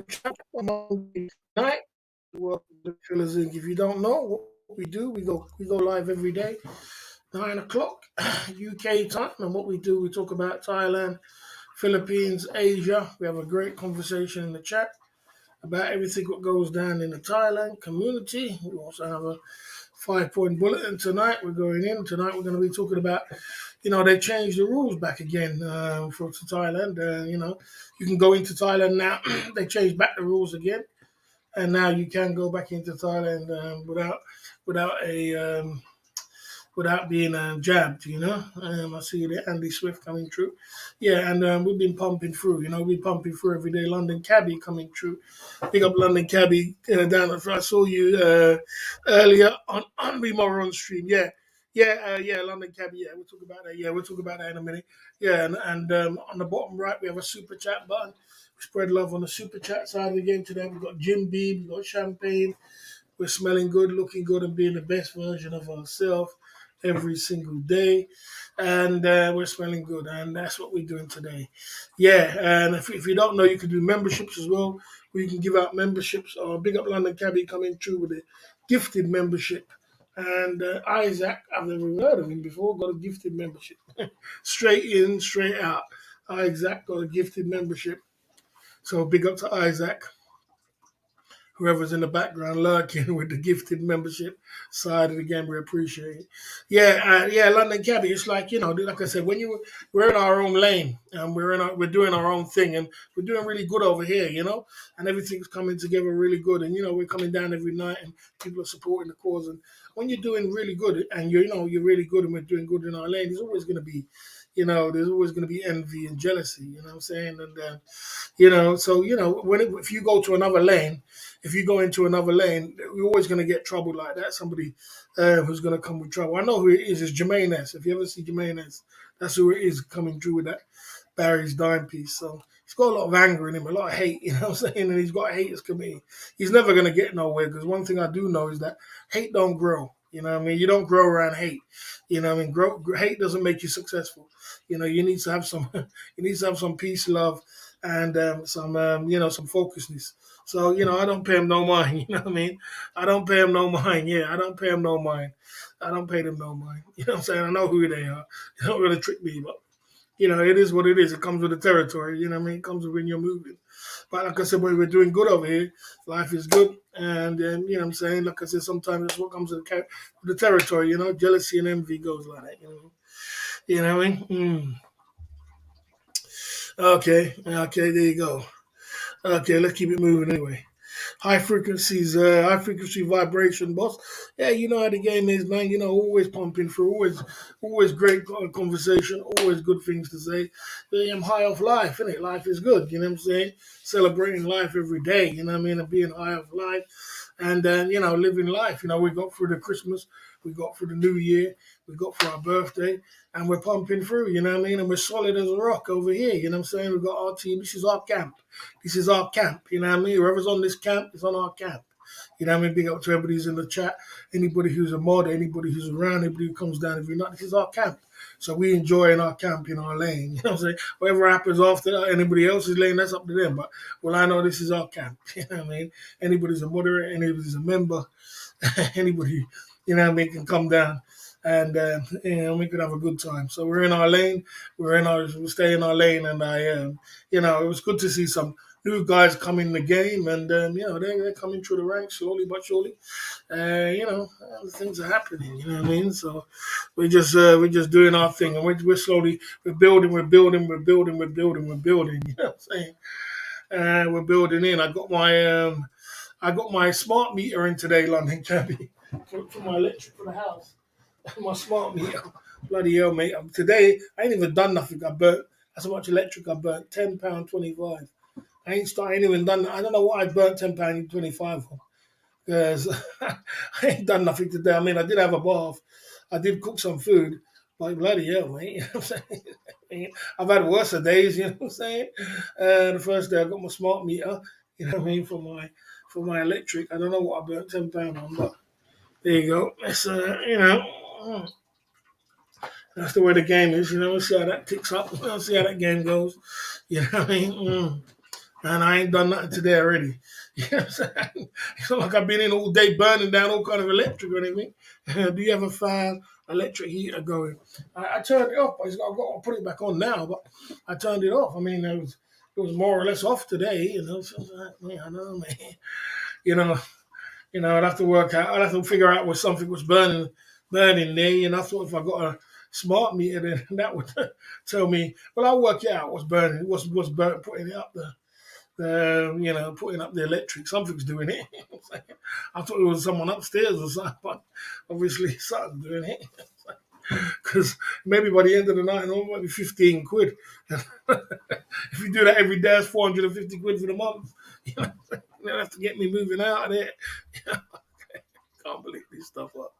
chat on Monday night. Welcome to Killers Inc. If you don't know what we do, we go live every day, 9 o'clock UK time, and what we do, we talk about Thailand, Philippines, Asia. We have a great conversation in the chat about everything what goes down in the Thailand community. We also have a 5 point bulletin tonight. We're going in tonight. We're going to be talking about, they changed the rules back again for to Thailand. You can go into Thailand now. They changed back the rules again, and now you can go back into Thailand without a without being jabbed. I see the Andy Swift coming through. Yeah, and we've been pumping through. We're pumping through every day. London Cabbie coming through. Big up London Cabbie down at I saw you earlier on We More stream. Yeah, London Cabbie. Yeah, we'll talk about that. Yeah, we'll talk about that in a minute. Yeah, and on the bottom right we have a super chat button. We spread love on the super chat side of the game today. We've got Jim Beam, we've got champagne. We're smelling good, looking good, and being the best version of ourselves every single day. And we're smelling good, and that's what we're doing today. Yeah, and if you don't know, you can do memberships as well. We can give out memberships. Big up London Cabbie coming through with a gifted membership. And Isaac, I've never heard of him before, got a gifted membership. Straight in, straight out. Isaac got a gifted membership. So big up to Isaac, whoever's in the background lurking with the gifted membership side of the game, we appreciate it. Yeah, London Cabbie. It's like like I said, we're in our own lane and we're doing our own thing and we're doing really good over here, and everything's coming together really good. And we're coming down every night and people are supporting the cause. And when you're doing really good and you're really good and we're doing good in our lane, there's always going to be there's always going to be envy and jealousy, what I'm saying? And, so, if you go to another lane, if you go into another lane, you're always going to get trouble like that. Somebody who's going to come with trouble. I know who it is. It's Jermaine S. If you ever see Jermaine S., that's who it is coming through with that Barry's dime piece. So he's got a lot of anger in him, a lot of hate, what I'm saying? And he's got a haters committee. He's never going to get nowhere because one thing I do know is that hate don't grow. You know what I mean? You don't grow around hate. You know what I mean? Hate doesn't make you successful. You need to have some, you need to have some peace, love, and some focusness. So, I don't pay him no mind, you know what I mean? I don't pay him no mind, yeah, I don't pay him no mind. I don't pay them no mind. You know what I'm saying? I know who they are. They don't really trick me, but, it is what it is. It comes with the territory, you know what I mean? It comes with when you're moving. But like I said, we're doing good over here. Life is good. And, you know what I'm saying? Like I said, sometimes that's what comes with the territory, Jealousy and envy goes like that, You know what I mean? Okay, there you go. Okay, let's keep it moving anyway. High frequency vibration, boss. Yeah, you know how the game is, man. Always pumping through, always great conversation, always good things to say. Yeah, I'm high off life, innit? Life is good, you know what I'm saying? Celebrating life every day, you know what I mean? And being high off life and then, living life. We got through the Christmas, we got through the New Year, we got through our birthday, and we're pumping through, you know what I mean? And we're solid as a rock over here, you know what I'm saying? We've got our team, this is our camp. This is our camp, you know what I mean? Whoever's on this camp is on our camp. You know what I mean? Big up to everybody who's in the chat, anybody who's a mod, anybody who's around, anybody who comes down every night. This is our camp. So we enjoy in our camp, in our lane. You know what I'm saying? Whatever happens after that, anybody else's lane, that's up to them. But, well, I know this is our camp. You know what I mean? Anybody's a moderator, anybody's a member, anybody, can come down and we could have a good time. So we're in our lane, we stay in our lane, and it was good to see some new guys come in the game, and they're coming through the ranks slowly but surely. Things are happening. You know what I mean? So we're just doing our thing, and we're slowly we're building. You know what I'm saying? We're building in. I got my smart meter in today, London Cabbie, for my electric for the house. My smart meter. Bloody hell, mate. Today, I ain't even done nothing. I burnt, that's how much electric I burnt, £10.25. I ain't even done, I don't know what I burnt £10.25 for. Because I ain't done nothing today. I mean, I did have a bath. I did cook some food. Like, bloody hell, mate. You know what I'm saying? I've had worse days, you know what I'm saying? The first day I got my smart meter, you know what I mean, for my electric. I don't know what I burnt £10 on, but there you go. It's that's the way the game is. We'll see how that ticks up. We'll see how that game goes. You know what I mean? And I ain't done nothing today already. You know what I'm saying? It's not like I've been in all day burning down all kind of electric or anything. Do you have a fan, electric heater going? I turned it off. I've got to put it back on now, but I turned it off. I mean, it was more or less off today. You know, so I was like, man, I know, man. You know, I'd have to work out. I'd have to figure out what something was burning there. You know, I thought if I got a smart meter, then that would tell me. Well, I'll work it out what's burning, what's burnt, putting it up there. Putting up the electric. Something's doing it. I thought it was someone upstairs or something, but obviously something's doing it. Because maybe by the end of the night, it might be 15 quid. If you do that every day, it's 450 quid for the month. You know, you have to get me moving out of there. Can't believe this stuff up.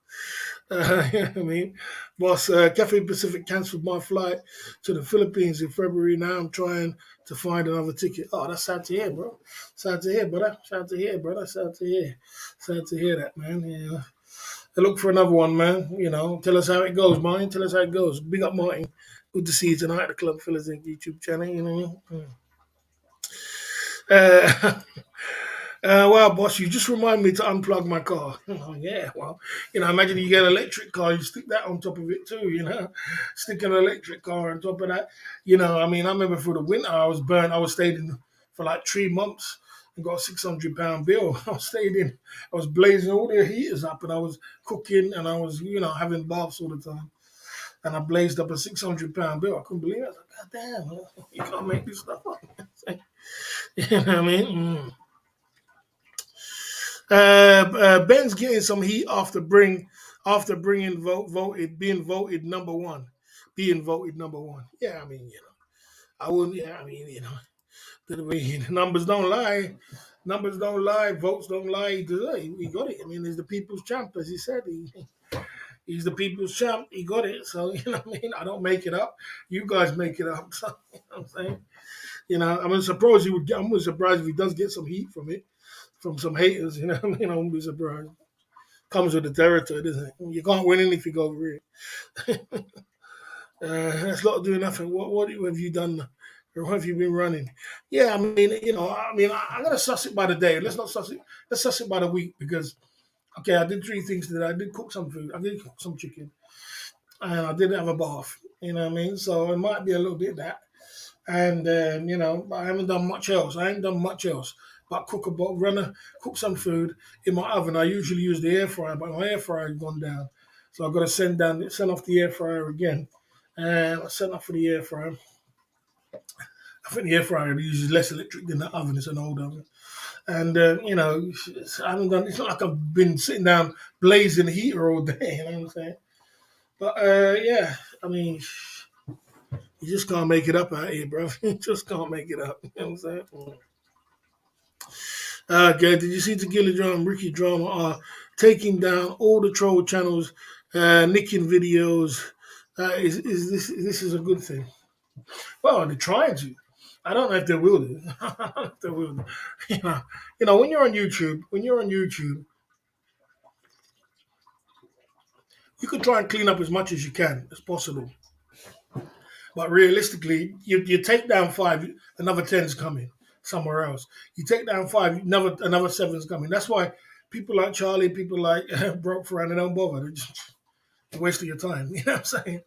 You know what I mean? Boss, Cafe Pacific cancelled my flight to the Philippines in February. Now I'm trying to find another ticket. Oh, that's sad to hear, bro. Sad to hear, brother. Sad to hear, brother. Sad to hear. Sad to hear that, man. Yeah. I look for another one, man. You know, tell us how it goes, Martin. Tell us how it goes. Big up, Martin. Good to see you tonight at the Club Fellas Inc. YouTube channel. You know what I mean? Well, boss, you just remind me to unplug my car. Oh, yeah, well, imagine you get an electric car, you stick that on top of it too, stick an electric car on top of that. I mean, I remember for the winter, I was burnt. I was stayed in for like 3 months and got a £600 bill. I was blazing all the heaters up and I was cooking and I was, having baths all the time. And I blazed up a £600 bill. I couldn't believe it. I was like, God damn, you can't make this stuff up. You know what I mean? Ben's getting some heat after being voted number one. Yeah, I mean, I wouldn't. Yeah, I mean, the numbers don't lie. Numbers don't lie. Votes don't lie. He got it. I mean, he's the people's champ, as he said. He's the people's champ. He got it. So what I mean. I don't make it up. You guys make it up. So, what I'm saying. I'm surprised he would. I'm surprised if he does get some heat from it. From some haters, I won't be surprised. Comes with the territory, doesn't it? You can't win anything over it. That's not doing nothing. What have you done? Or what have you been running? Yeah, I mean, I'm gonna suss it by the day. Let's not suss it. Let's suss it by the week because, okay, I did 3 things today. I did cook some food. I did cook some chicken, and I did have a bath. You know what I mean? So it might be a little bit of that. And I haven't done much else. I ain't done much else but cook some food in my oven. I usually use the air fryer, but my air fryer has gone down, so I've got to send off the air fryer again. And I sent off for the air fryer. I think the air fryer uses less electric than the oven. It's an old oven, and I haven't done. It's not like I've been sitting down blazing the heater all day. You know what I'm saying? But yeah, I mean. You just can't make it up out here, bro. You just can't make it up. You know what I'm saying? Okay, did you see Tequila Drama, Ricky Drama are taking down all the troll channels, nicking videos? This is a good thing? Well, they're trying to. I don't know if they will do. I don't know if they will do. When you're on YouTube, you can try and clean up as much as you can as possible. But realistically, you take down 5, another 10's coming somewhere else. You take down 5, another 7's coming. That's why people like Charlie, people like Broke Fran, they don't bother. They're just wasting your time. You know what I'm saying?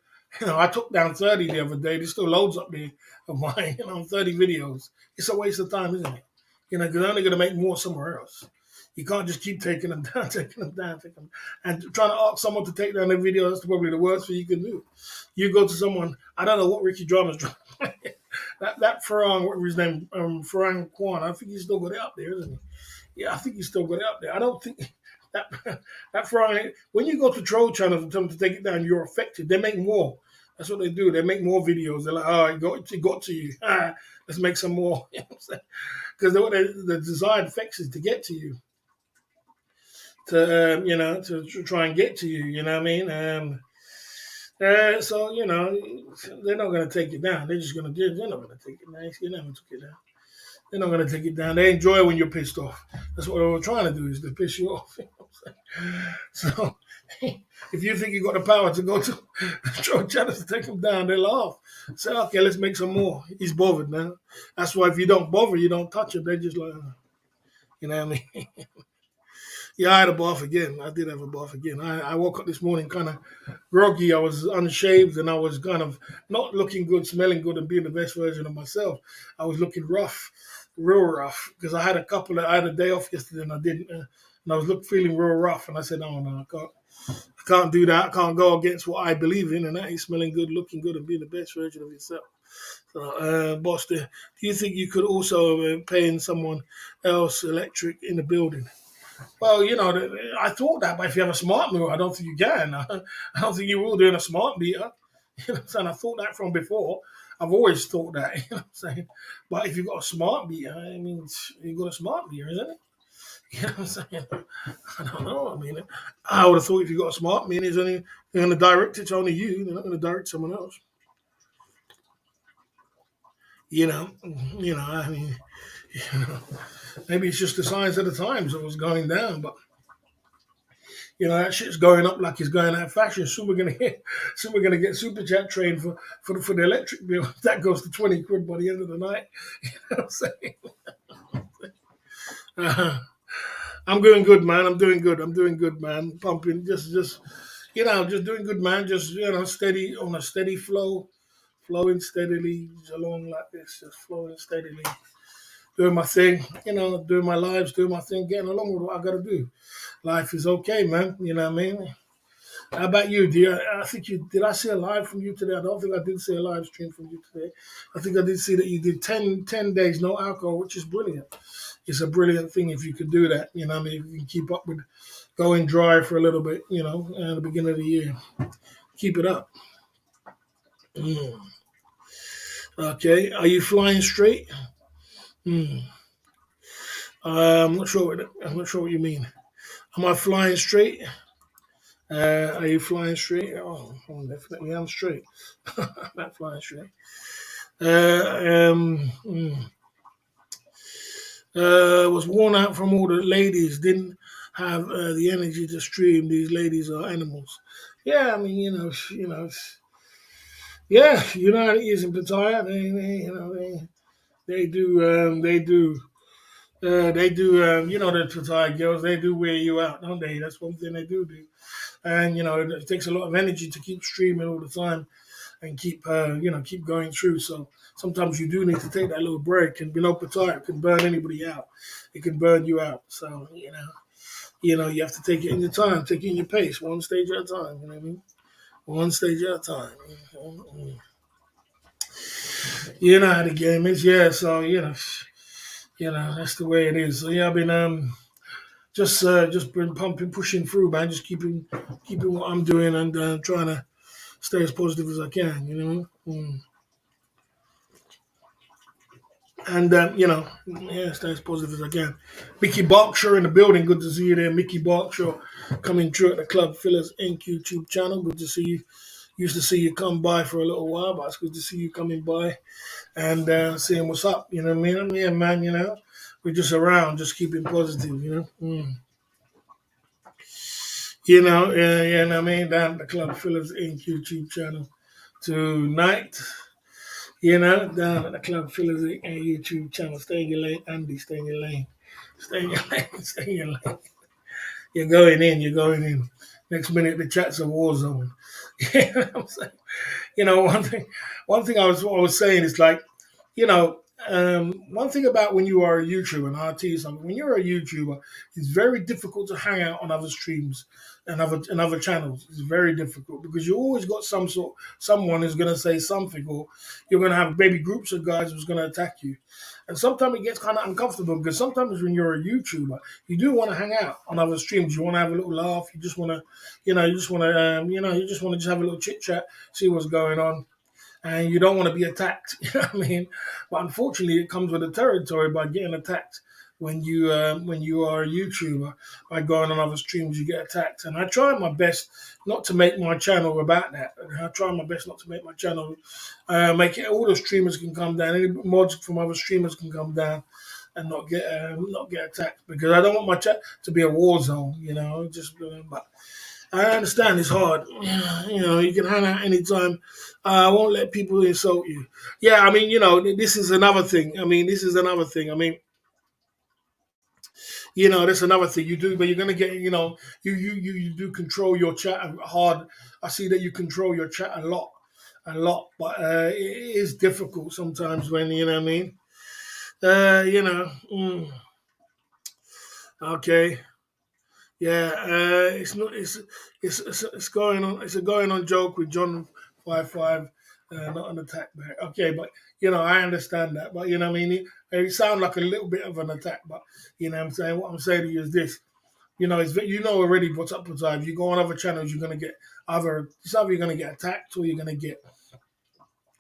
I took down 30 the other day. There's still loads up there of mine. 30 videos. It's a waste of time, isn't it? Because they're only going to make more somewhere else. You can't just keep taking them down, and trying to ask someone to take down their video. That's probably the worst thing you can do. You go to someone. I don't know what Ricky Drama's doing. that Farang, what was his name? Farang Kwan. I think he's still got it up there, isn't he? Yeah, I think he's still got it up there. I don't think that Farang. When you go to troll channels and tell them to take it down, you're affected. They make more. That's what they do. They make more videos. They're like, oh, it got to you. Let's make some more. You know what I'm saying? Because the desired effects is to get to you. To try and get to you. You know what I mean? So they're not going to take it down. They're just going to. They're not going to take it down. They never took it down. They're not going to take it down. They enjoy when you're pissed off. That's what they were trying to do, is to piss you off. You know what I'm saying? So If you think you got the power to go to show channels to take him down, they laugh. Say, okay, let's make some more. He's bothered now. That's why if you don't bother, you don't touch him. They just like, you know what I mean? Yeah, I had a bath again. I did have a bath again. I woke up this morning kind of groggy. I was unshaved and I was kind of not looking good, smelling good, and being the best version of myself. I was looking rough, real rough, because I had a day off yesterday and I didn't, and I was feeling real rough. And I said, no, I can't do that. I can't go against what I believe in, and that is smelling good, looking good, and being the best version of yourself. So, boss, do you think you could also pay in someone else electric in the building? Well, I thought that, but if you have a smart meter, I don't think you can. I don't think you will doing a smart meter. You know what I'm saying? I thought that from before. I've always thought that, you know what I'm saying? But if you've got a smart meter, I mean, you've got a smart meter, isn't it? You know what I'm saying? I don't know. I mean, I would have thought if you got a smart meter, they're going to direct it to only you. They're not going to direct someone else. You know, I mean, you know, maybe it's just the signs of the times that was going down, but that shit's going up like it's going out of fashion. Soon we're gonna get super chat trained for the electric bill. That goes to 20 quid by the end of the night. You know what I'm saying? Uh, I'm doing good, man. I'm doing good. I'm doing good, man. Pumping, just doing good, man. Just steady on a steady flow, flowing steadily along like this, just flowing steadily, doing my thing. Doing my lives, doing my thing, getting along with what I got to do. Life is okay, man. You know what I mean? How about you? I think did I see a live from you today? I don't think I did see a live stream from you today. I think I did see that you did 10 days no alcohol, which is brilliant. It's a brilliant thing if you could do that. You know what I mean? If you can keep up with going dry for a little bit, at the beginning of the year. Keep it up. Mm. Okay. Are you flying straight? Mm. I'm not sure what you mean. Am I flying straight? Are you flying straight? Oh, definitely I'm straight. I'm not flying straight. Was worn out from all the ladies. Didn't have the energy to stream. These ladies are animals. Yeah, I mean, yeah, how it is in Pattaya. They do, the Pattaya girls. They do wear you out, don't they? That's one thing they do. And it takes a lot of energy to keep streaming all the time and keep going through. So sometimes you do need to take that little break. And Pattaya can burn anybody out. It can burn you out. So you have to take it in your time, take it in your pace, one stage at a time. You know what I mean? One stage at a time. Mhm. You know how the game is, yeah. So that's the way it is. So yeah, I've been just been pumping, pushing through, man. Just keeping what I'm doing and trying to stay as positive as I can. And yeah, stay as positive as I can. Mickey Berkshire in the building. Good to see you there, Mickey Berkshire, coming through at the Club Fillers Inc. YouTube channel. Good to see you. Used to see you come by for a little while, but it's good to see you coming by and seeing what's up. You know what I mean? Yeah, man. We're just around, just keeping positive. Yeah, I mean, down at the Club Fillers Inc. YouTube channel tonight. Down at the Club Fillers Inc. YouTube channel. Stay in your lane, Andy. Stay in your lane. Stay in your lane. Stay in your lane. You're going in. You're going in. Next minute, the chat's a war zone. You know what I'm saying? One thing I was saying is like, one thing about when you are a YouTuber, and I'll tell you something, when you're a YouTuber, it's very difficult to hang out on other streams and other channels. It's very difficult because you always got someone who's gonna say something, or you're gonna have maybe groups of guys who's gonna attack you. And sometimes it gets kind of uncomfortable because sometimes when you're a YouTuber, you do want to hang out on other streams. You want to have a little laugh. You just want to, you just want to just have a little chit chat, see what's going on, and you don't want to be attacked. You know what I mean? But unfortunately, it comes with the territory by getting attacked. When you are a YouTuber, by going on other streams, you get attacked. And I try my best not to make my channel about that. I try my best not to make my channel make it all the streamers can come down. Any mods from other streamers can come down and not get attacked because I don't want my chat to be a war zone. Just but I understand it's hard. You know, you can hang out anytime. I won't let people insult you. Yeah, I mean, this is another thing. I mean, this is another thing. I mean, that's another thing you do, but you're gonna get, you do control your chat hard. I see that you control your chat a lot, but it is difficult sometimes when what I mean. You know, okay. Yeah, it's not. It's going on. It's a going on joke with John 55, not an attack back. Okay, but I understand that. But what I mean, it sounds like a little bit of an attack. But what I'm saying. What I'm saying to you is this. Already what's up with time. If you go on other channels, you're gonna get either you're gonna get attacked or you're gonna get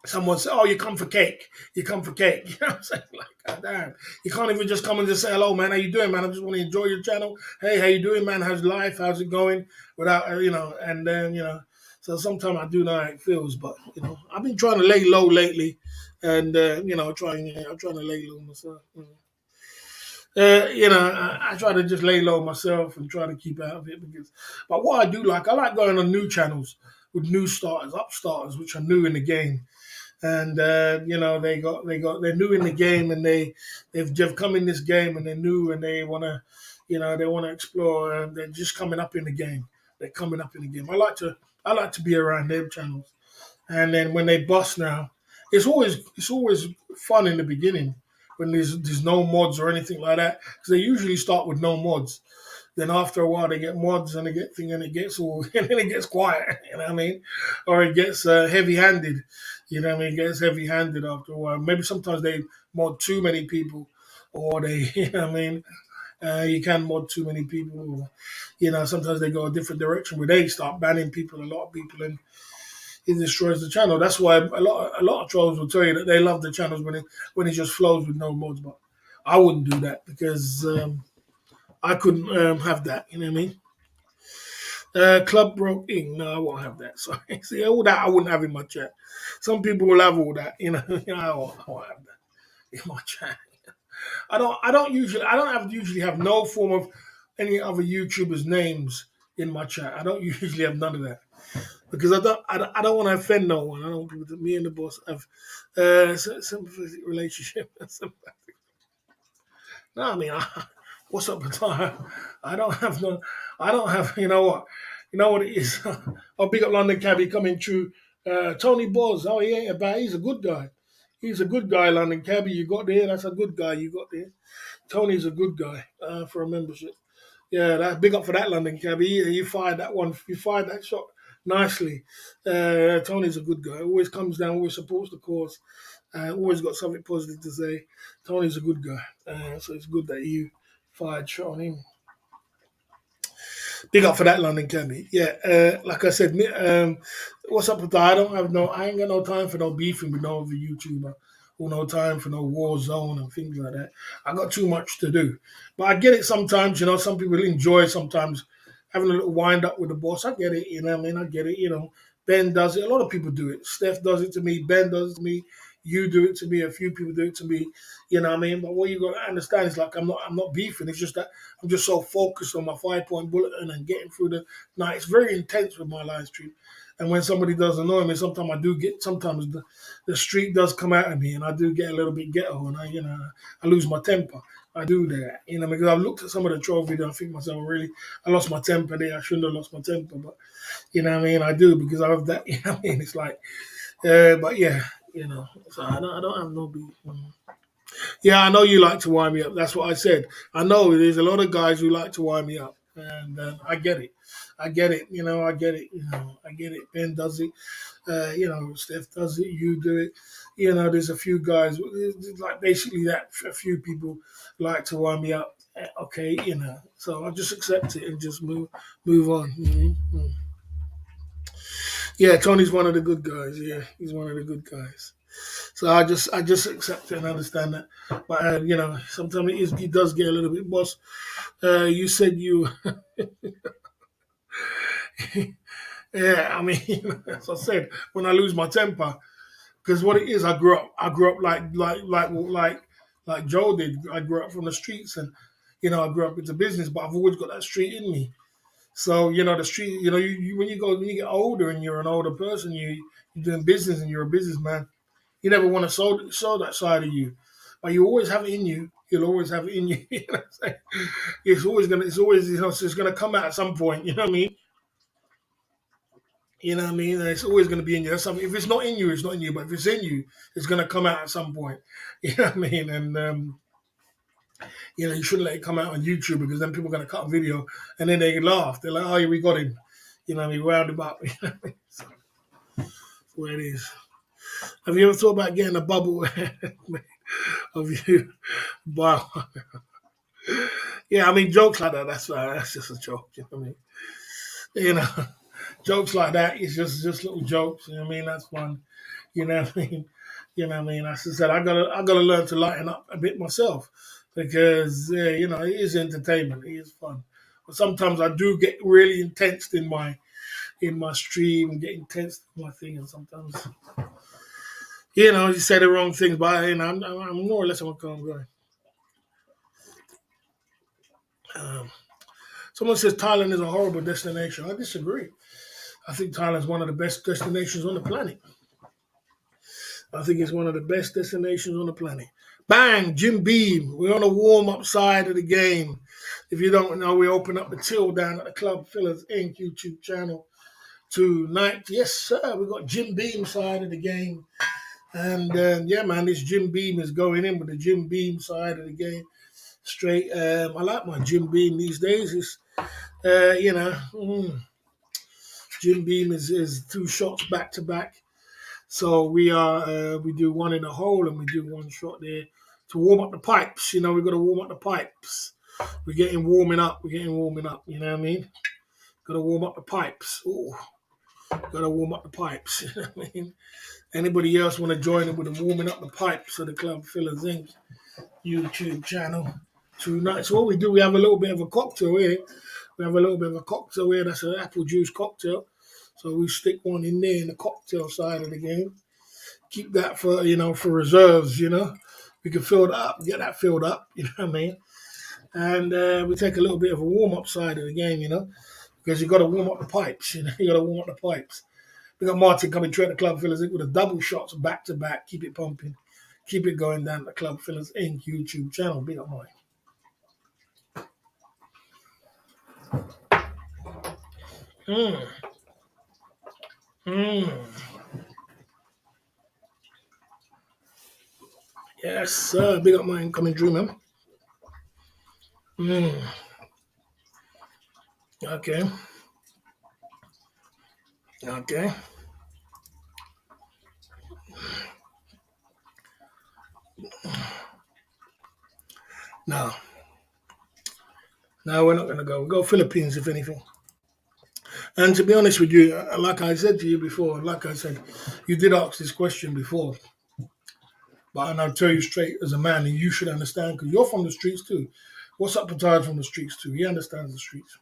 someone say, "Oh, you come for cake. You come for cake." You know what I'm saying? Like, God damn. You can't even just come and just say, "Hello, man. How you doing, man? I just want to enjoy your channel. Hey, how you doing, man? How's life? How's it going?" Without, and then, So sometimes I do know how it feels, but I've been trying to lay low lately, and I'm trying to lay low myself. I try to just lay low myself and try to keep out of it but what I do like, I like going on new channels with new starters, upstarters, which are new in the game, and they're new in the game, and they've just come in this game, and they're new, and they want to explore, and they're just coming up in the game. They're coming up in the game. I like to be around them channels, and then when they bust now, it's always fun in the beginning when there's no mods or anything like that, because they usually start with no mods. Then after a while, they get mods and they get thing, and it gets all and then it gets quiet. You know what I mean? Or it gets heavy-handed. You know what I mean? It gets heavy-handed after a while. Maybe sometimes they mod too many people, or they you know what I mean. You can mod too many people, or sometimes they go a different direction where they start banning people, a lot of people, and it destroys the channel. That's why a lot of trolls will tell you that they love the channels when it just flows with no mods. But I wouldn't do that because I couldn't have that. You know what I mean? Club broke in. No, I won't have that. So see, all that I wouldn't have in my chat. Some people will have all that. I won't have that in my chat. I don't usually have no form of any other YouTubers' names in my chat. I don't usually have none of that because I don't want to offend no one. I don't want people to me and the boss have sympathetic relationship. No, I mean, what's up with that? I don't have no. I don't have. You know what? You know what it is. I'll big up London Cabby coming through. Tony Boz. Oh, he ain't a bad. He's a good guy. He's a good guy, London Cabby. You got there. That's a good guy. You got there. Tony's a good guy for a membership. Yeah, that big up for that, London Cabby. You fired that one. You fired that shot nicely. Tony's a good guy. Always comes down. Always supports the cause. Always got something positive to say. Tony's a good guy, so it's good that you fired shot on him. Big up for that, London Cabby. Yeah, like I said, what's up with that? I ain't got no time for no beefing with no other YouTuber, or no time for no war zone and things like that. I got too much to do. But I get it sometimes, some people enjoy sometimes having a little wind up with the boss. I get it, what I mean? I get it. Ben does it. A lot of people do it. Steph does it to me. Ben does it to me. You do it to me. A few people do it to me. You know what I mean? But what you got to understand is like I'm not beefing. It's just that I'm just so focused on my 5 point bulletin and getting through the night. It's very intense with my live stream. And when somebody does annoy me, sometimes the street does come out of me, and I do get a little bit ghetto, and I lose my temper. I do that, because I've looked at some of the troll videos, I think myself, really, I lost my temper there. I shouldn't have lost my temper, but what I mean, I do because I have that. What I mean, it's like, but yeah, so I don't have no beef. Yeah, I know you like to wind me up. That's what I said. I know there's a lot of guys who like to wind me up, and I get it. I get it. I get it. I get it. Ben does it. Steph does it. You do it. There's a few guys, like basically that a few people like to wind me up. Okay, so I just accept it and just move on. Yeah, Tony's one of the good guys. Yeah, he's one of the good guys. So I just accept it and understand that. But sometimes he does get a little bit boss. You said you, yeah. I mean, as I said, when I lose my temper, because what it is, I grew up like Joe did. I grew up from the streets, and I grew up into business, but I've always got that street in me. So the street. When you get older and you're an older person, you're doing business and you're a businessman. You never want to show that side of you, but you always have it in you. You'll always have it in you. You know what I'm saying? It's gonna come out at some point. You know what I mean? You know what I mean? And it's always gonna be in you. That's something. If it's not in you, it's not in you. But if it's in you, it's gonna come out at some point. You know what I mean? And you shouldn't let it come out on YouTube because then people are gonna cut a video and then they laugh. They're like, "Oh, yeah, we got him." You know what I mean? Round him up. You know what I mean? So, that's where it is. Have you ever thought about getting a bubble of you? Wow. Yeah, I mean, jokes like that, that's just a joke. You know what I mean? You know, jokes like that is just little jokes. You know what I mean? That's fun. You know what I mean? You know what I mean? As I said, I gotta learn to lighten up a bit myself because it is entertainment. It is fun. But sometimes I do get really intense in my stream and get intense in my thing, and sometimes you say the wrong things, but I'm more or less on I'm going. Um, Someone says Thailand is a horrible destination. I disagree. I think Thailand is one of the best destinations on the planet. I think it's one of the best destinations on the planet. Bang, Jim Beam. We're on a warm-up side of the game. If you don't know, we open up the till down at the Club Fillers Inc. YouTube channel tonight. Yes, sir. We got Jim Beam side of the game. And yeah, man, this Jim Beam is going in with the Jim Beam side of the game. Straight. I like my Jim Beam these days. It's, Jim Beam is two shots back to back. So we do one in the hole and we do one shot there to warm up the pipes. We've got to warm up the pipes. We're getting warming up. You know what I mean? Got to warm up the pipes. Ooh, got to warm up the pipes. You know what I mean? Anybody else want to join in with the warming up the pipes of the Club Fillers Inc. YouTube channel tonight? So what we do, we have a little bit of a cocktail here. That's an apple juice cocktail. So we stick one in there in the cocktail side of the game. Keep that for reserves. We can fill that up, get that filled up. You know what I mean? And we take a little bit of a warm up side of the game. Because you got to warm up the pipes. You got to warm up the pipes. We got Martin coming through at the Club Fillers Inc. with a double shots back to back. Keep it pumping. Keep it going down the Club Fillers Inc. YouTube channel. Big up, Mike. Mm. Mm. Yes, sir. Big up, mine coming through, man. Mm. Okay. Okay. No. No, we're not going to go. We'll go Philippines, if anything. And to be honest with you, like I said to you before, you did ask this question before. But I'll tell you straight as a man, and you should understand, because you're from the streets too. What's up, Patard from the streets too? He understands the streets.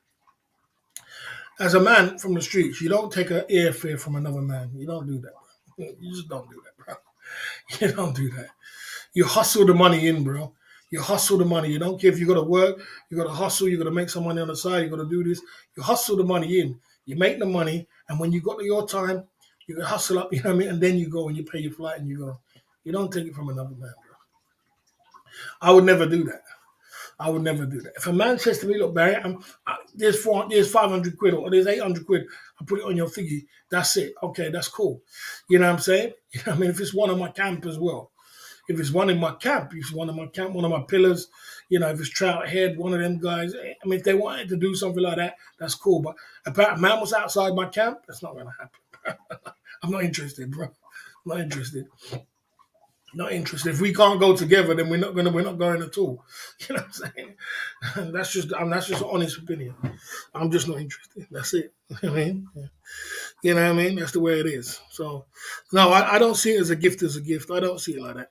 As a man from the streets, you don't take an airfare from another man. You don't do that, bro. You just don't do that, bro. You don't do that. You hustle the money in, bro. You hustle the money. You don't care if you got to work. You got to hustle. You got to make some money on the side. You got to do this. You hustle the money in. You make the money, and when you got to your time, you can hustle up. You know what I mean? And then you go and you pay your flight and you go. You don't take it from another man, bro. I would never do that. I would never do that. If a man says to me, "Look, Barry, there's 500 quid or there's 800 quid, I put it on your thingy." That's it. Okay, that's cool. You know what I'm saying? You know what I mean? If it's one of my camp as well. If it's one in my camp, one of my pillars, if it's Trout Head, one of them guys, I mean, if they wanted to do something like that, that's cool. But if a man was outside my camp, that's not going to happen. I'm not interested, bro. I'm not interested. Not interested. If we can't go together, then we're not going at all. You know what I'm saying? And that's just an honest opinion. I'm just not interested. That's it. You know what I mean? Yeah. You know what I mean? That's the way it is. So, no, I don't see it as a gift I don't see it like that.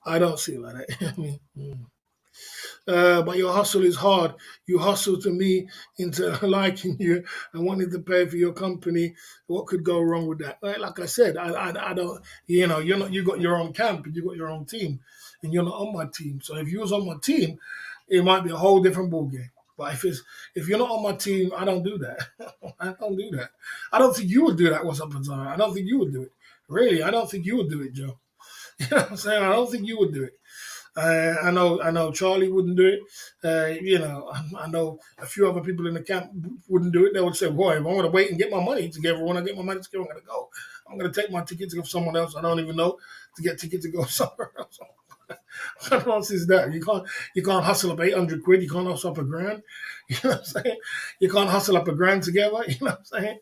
I don't see it like that. I mean, but your hustle is hard. You hustle to me into liking you and wanting to pay for your company. What could go wrong with that? Like I said, I don't. You're not. You got your own camp and you got your own team, and you're not on my team. So if you was on my team, it might be a whole different ball game. But if you're not on my team, I don't do that. I don't do that. I don't think you would do that. What's up, Bazaar? I don't think you would do it. Really, I don't think you would do it, Joe. You know what I'm saying? I don't think you would do it. I know Charlie wouldn't do it. I know a few other people in the camp wouldn't do it. They would say, "Boy, if I'm going to wait and get my money together, when I get my money together, I'm going to go. I'm going to take my ticket to go someone else I don't even know to get ticket to go somewhere else." What else is that? You can't hustle up 800 quid. You can't hustle up a grand. You know what I'm saying? You can't hustle up a grand together. You know what I'm saying?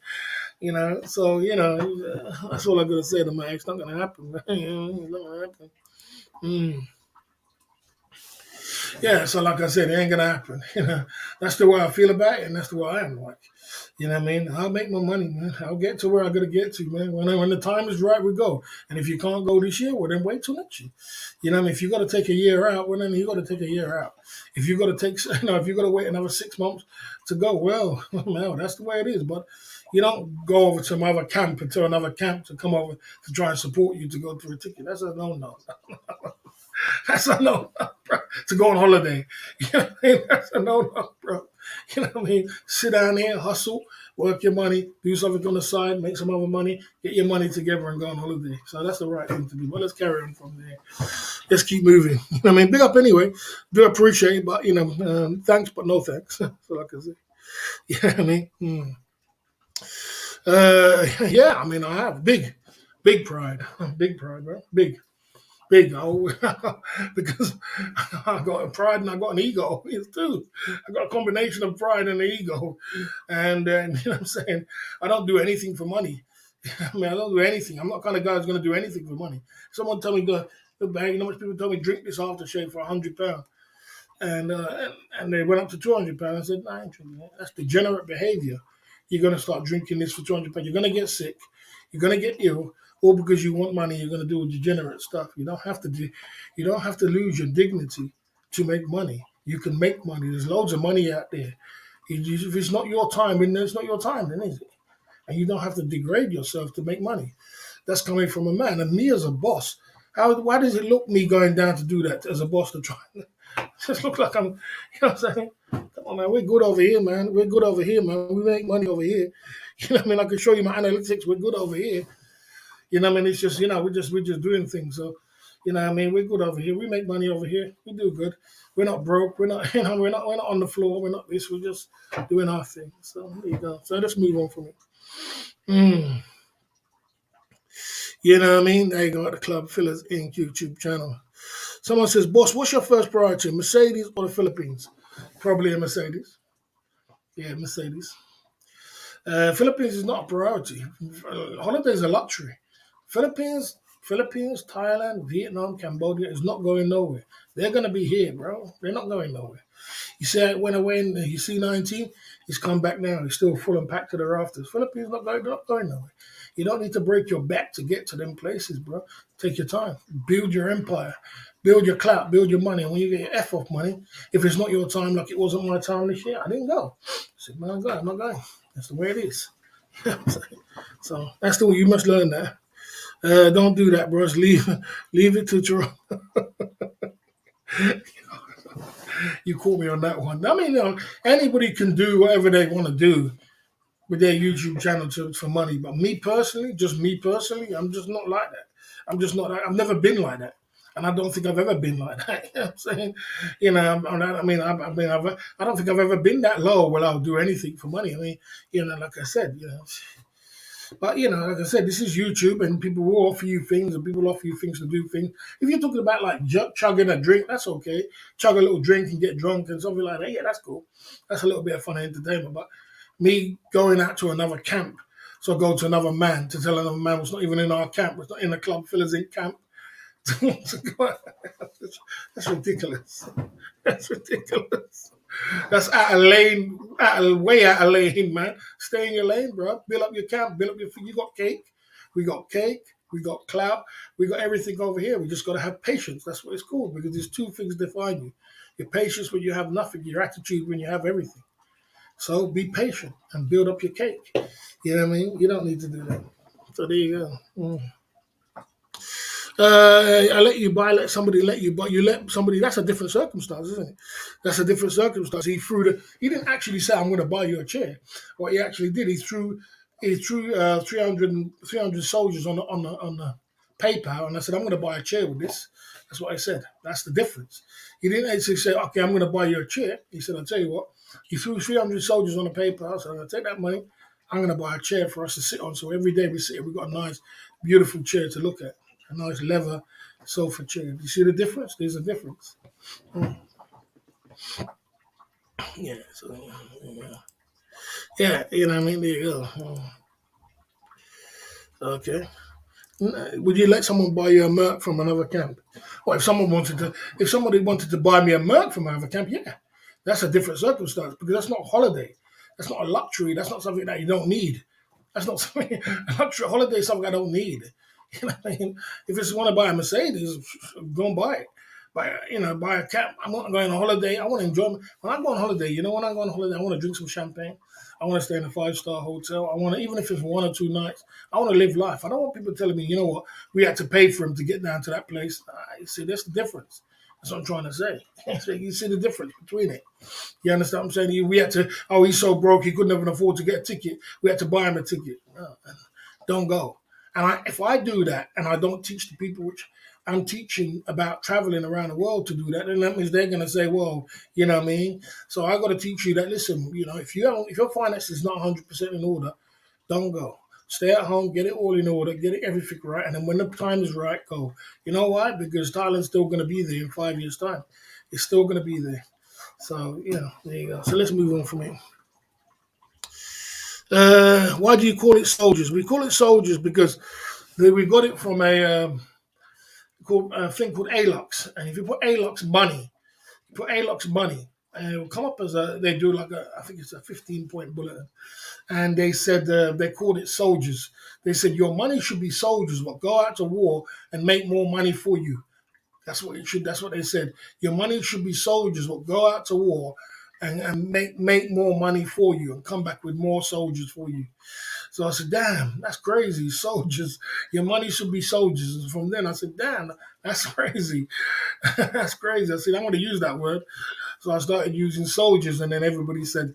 So that's all I'm gonna say to my ex. Not gonna happen. Man. It's not gonna happen. Mm. Yeah, so like I said, it ain't gonna happen. That's the way I feel about it, and that's the way I am. Like, you know what I mean? I'll make my money, man. I'll get to where I gotta get to, man. When the time is right, we go. And if you can't go this year, well, then wait till next year. You know what I mean? If you got to take a year out, well, then you got to take a year out. If you got to take, if you got to wait another 6 months to go, well, no, that's the way it is. But you don't go over to some other camp and to another camp to come over to try and support you to go through a ticket. That's a no. That's a no, bro. To go on holiday. You know what I mean? That's a no, bro. You know what I mean? Sit down here, hustle, work your money, do something on the side, make some other money, get your money together and go on holiday. So that's the right thing to do. But let's carry on from there. Let's keep moving. You know what I mean? Big up anyway. Do appreciate it, but thanks, but no thanks. So like I say. You know what I mean? Yeah, I mean, I have big pride. Big pride, bro. Big. Oh, because I got a pride and I got an ego. It's two. I got a combination of pride and ego. And you know what I'm saying? I don't do anything for money. I mean, I don't do anything. I'm not the kind of guy who's going to do anything for money. Someone tell me, go, bag, you know how much people tell me, drink this aftershave for £100. And they went up to £200. I said, nah, I ain't drinking that. That's degenerate behavior. You're going to start drinking this for £200. You're going to get sick. You're going to get ill. All because you want money, you're going to do degenerate stuff. You don't have to do. You don't have to lose your dignity to make money. You can make money. There's loads of money out there. If it's not your time, then it's not your time, then is it? And you don't have to degrade yourself to make money. That's coming from a man. And me as a boss, why does it look me going down to do that as a boss to try? Just look like I'm, you know what I'm saying? Come on, man, we're good over here, man. We're good over here, man. We make money over here. You know what I mean? I can show you my analytics. We're good over here. You know what I mean? It's just, we're just doing things. So, you know what I mean? We're good over here. We make money over here. We do good. We're not broke. We're not, we're not on the floor. We're not this. We're just doing our thing. So there you go. So let's move on from it. Mm. You know what I mean? There you go at the Club Fillers Inc. YouTube channel. Someone says, boss, what's your first priority, Mercedes or the Philippines? Probably a Mercedes. Yeah, Mercedes. Philippines is not a priority. Holidays are luxury. Philippines, Thailand, Vietnam, Cambodia is not going nowhere. They're going to be here, bro. They're not going nowhere. You see, it went away in the C-19. He's come back now. He's still full and packed to the rafters. Philippines not going nowhere. You don't need to break your back to get to them places, bro. Take your time. Build your empire. Build your clout. Build your money. And when you get your F off money, if it's not your time like it wasn't my time this year, I didn't go. I said, man, I'm not going. That's the way it is. So that's the way you must learn that. Don't do that, bros. Leave it to Toronto. You caught me on that one. I mean, anybody can do whatever they want to do with their YouTube channel for money. But me personally, I'm just not like that. I'm just not. I've never been like that, and I don't think I've ever been like that. You know what I'm saying? I don't think I've ever been that low where I'll do anything for money. I mean, like I said, But like I said, this is YouTube, and people will offer you things, and people offer you things to do things. If you're talking about like chugging a drink, that's okay. Chug a little drink and get drunk and something like that. Yeah, that's cool. That's a little bit of fun and entertainment. But me going out to another camp, so I go to another man to tell another man what's not even in our camp, was not in the Club Fillers in camp. That's ridiculous. That's ridiculous. That's out of lane, way out of lane, man. Stay in your lane, bro. Build up your camp, build up your. You got cake, we got cake, we got clout, we got everything over here. We just got to have patience. That's what it's called, because there's two things define you: your patience when you have nothing, your attitude when you have everything. So be patient and build up your cake. You know what I mean? You don't need to do that. So there you go. I let you buy, let somebody let you buy, you let somebody, that's a different circumstance, isn't it? That's a different circumstance. He didn't actually say, I'm going to buy you a chair. What he actually did, he threw 300 soldiers on the PayPal, and I said, I'm going to buy a chair with this. That's what I said. That's the difference. He didn't actually say, okay, I'm going to buy you a chair. He said, I'll tell you what, he threw 300 soldiers on the PayPal, so I'm going to take that money. I'm going to buy a chair for us to sit on. So every day we sit here, we've got a nice, beautiful chair to look at. A nice leather sofa chair. You see the difference? There's a difference. Mm. Yeah. So yeah. Yeah, you know what I mean? There you go. Okay. Would you let someone buy you a Merc from another camp? Well, if somebody wanted to buy me a Merc from another camp, yeah, that's a different circumstance because that's not a holiday. That's not a luxury. That's not something that you don't need. That's not something. A luxury holiday is something I don't need. You know what I mean? If it's want to buy a Mercedes, go and buy it. Buy a cap. I'm not going on holiday. I want to enjoy. When I go on holiday, when I go on holiday, I want to drink some champagne. I want to stay in a 5-star hotel. I want to, even if it's 1 or 2 nights, I want to live life. I don't want people telling me, you know what, we had to pay for him to get down to that place. You see, that's the difference. That's what I'm trying to say. So you see the difference between it. You understand what I'm saying? We had to, oh, he's so broke, he couldn't even afford to get a ticket. We had to buy him a ticket. No, don't go. And if I do that and I don't teach the people which I'm teaching about traveling around the world to do that, then that means they're going to say, well, you know what I mean? So I got to teach you that, listen, if your finances is not 100% in order, don't go. Stay at home, get it all in order, get it everything right, and then when the time is right, go. You know why? Because Thailand's still going to be there in 5 years' time. It's still going to be there. So, there you go. So let's move on from it. Why do you call it soldiers? We call it soldiers because we got it from a thing called ALOX. And if you put ALOX money, and it will come up as they do like I think it's a 15-point bulletin. And they said, they called it soldiers. They said, your money should be soldiers, but go out to war and make more money for you. That's what they said. Your money should be soldiers, but go out to war and make more money for you and come back with more soldiers for you. So I said, damn, that's crazy. Soldiers, your money should be soldiers. And from then I said, damn, that's crazy. That's crazy. I said, I'm going to use that word. So I started using soldiers, and then everybody said,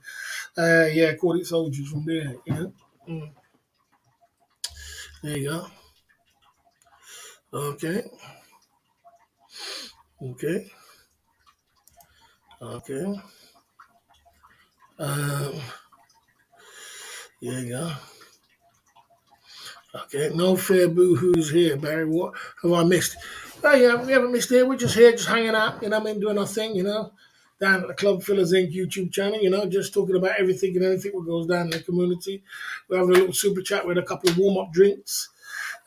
yeah, call it soldiers from there. Mm. There you go. Okay. Okay. Okay. Um, there you go. Okay. No fair boo-hoos here, Barry. What have I missed? Oh, yeah, we haven't missed here. We're just here, just hanging out, doing our thing, down at the Club Fillers Inc. YouTube channel, just talking about everything and anything what goes down in the community. We're having a little super chat with a couple of warm-up drinks.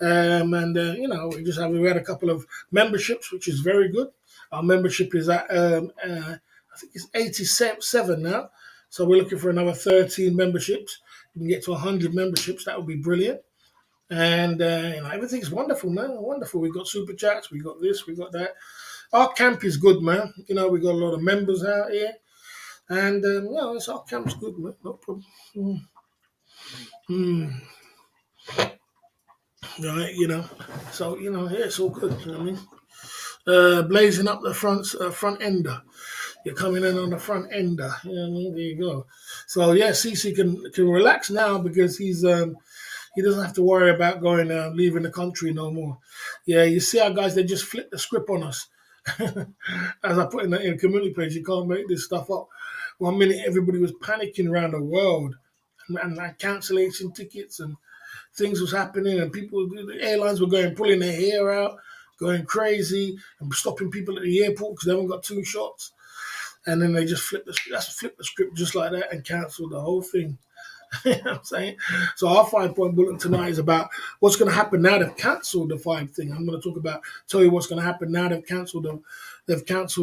And we had a couple of memberships, which is very good. Our membership is at I think it's 87 now, so we're looking for another 13 memberships. We can get to 100 memberships. That would be brilliant. And everything's wonderful, man. Wonderful. We got super chats. We got this. We got that. Our camp is good, man. We got a lot of members out here, and our camp's good, man. No problem. Mm. Mm. Right, so yeah, it's all good. You know what I mean? Blazing up the front ender. You're coming in on the front ender. You know what I mean? There you go. So yeah, Cece can relax now because he doesn't have to worry about going leaving the country no more. Yeah, you see our guys, they just flip the script on us. As I put in the community page, you can't make this stuff up. 1 minute everybody was panicking around the world and like cancellation tickets and things was happening, and the airlines were pulling their hair out, going crazy, and stopping people at the airport because they haven't got 2 shots. And then they just flip the script just like that and cancel the whole thing. You know what I'm saying? So our 5-point bulletin tonight is about what's going to happen now they've cancelled the 5 thing. I'm going to tell you what's going to happen now they've cancelled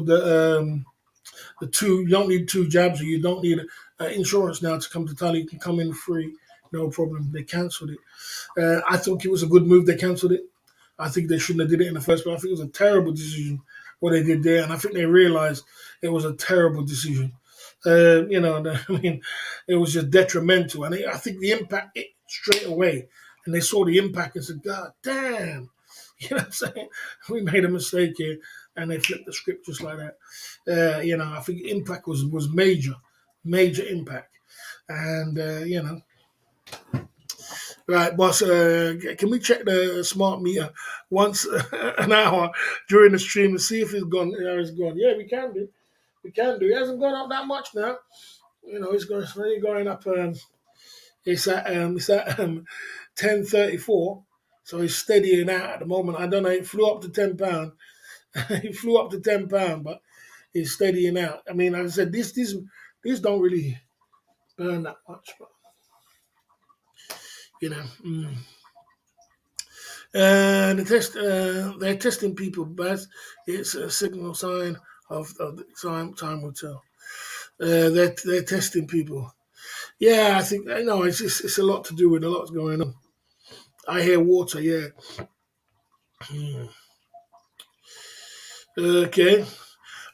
the 2. You don't need 2 jabs, or you don't need insurance now to come to Thailand. You can come in free, no problem. They cancelled it. I think it was a good move. They cancelled it. I think they shouldn't have did it in the first place. I think it was a terrible decision what they did there, and I think they realised it was a terrible decision. I mean, it was just detrimental, and I think the impact straight away, and they saw the impact and said, "God damn, You know what I'm saying? We made a mistake here, and they flipped the script just like that. You know, I think impact was major impact, and you know. Right, boss. Can we check the smart meter once an hour during the stream and see if it's gone? It's gone. Yeah, we can do. We can do. It hasn't gone up that much now. You know, it's really going up. It's at 10.34, so it's steadying out at the moment. I don't know. It flew up to £10. It flew up to £10, but it's steadying out. I mean, as I said, these don't really burn that much, but you know. They're testing people, but it's a signal sign of the time will tell. They're testing people. Yeah, I think I know it's a lot to do with a lot's going on. I hear water. Yeah. Okay.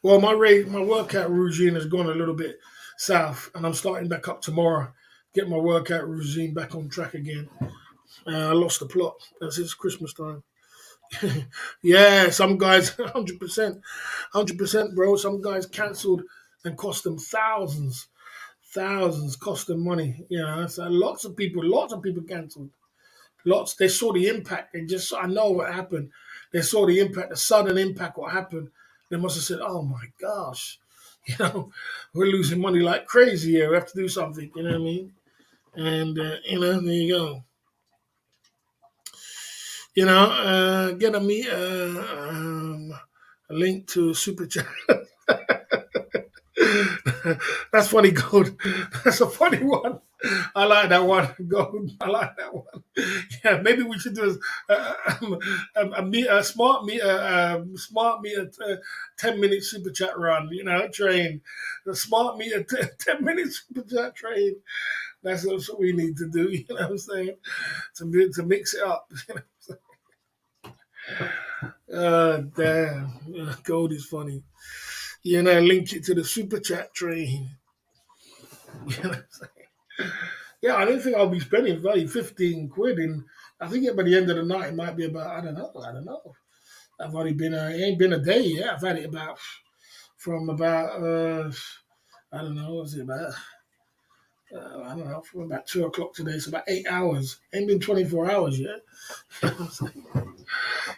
Well, my workout routine has gone a little bit south, and I'm starting back up tomorrow. Get my workout routine back on track again. I lost the plot. That's it's Christmas time. Yeah, some guys, 100%, bro. Some guys cancelled and cost them thousands, cost them money. You know, so lots of people cancelled. Lots. They saw the impact. I know what happened. They saw the impact, the sudden impact. What happened? They must have said, "Oh my gosh, you know, we're losing money like crazy here. We have to do something." You know what I mean? And you know, there you go. You know, get a link to super chat. That's funny, Gold. That's a funny one. I like that one, Gold. I like that one. Yeah, maybe we should do a smart meter 10-minute super chat run. You know, train the smart meter 10-minute super chat train. That's what we need to do. You know what I'm saying? To mix it up. You know damn. Gold is funny. You know, link it to the super chat train. You know what I'm saying? Yeah, I don't think I'll be spending value 15 quid in. I think by the end of the night it might be about, I don't know. I've already been, it ain't been a day yet. I've had it from about, I don't know, what was it about? I don't know, from about 2 o'clock today. It's about 8 hours. Ain't been 24 hours yet.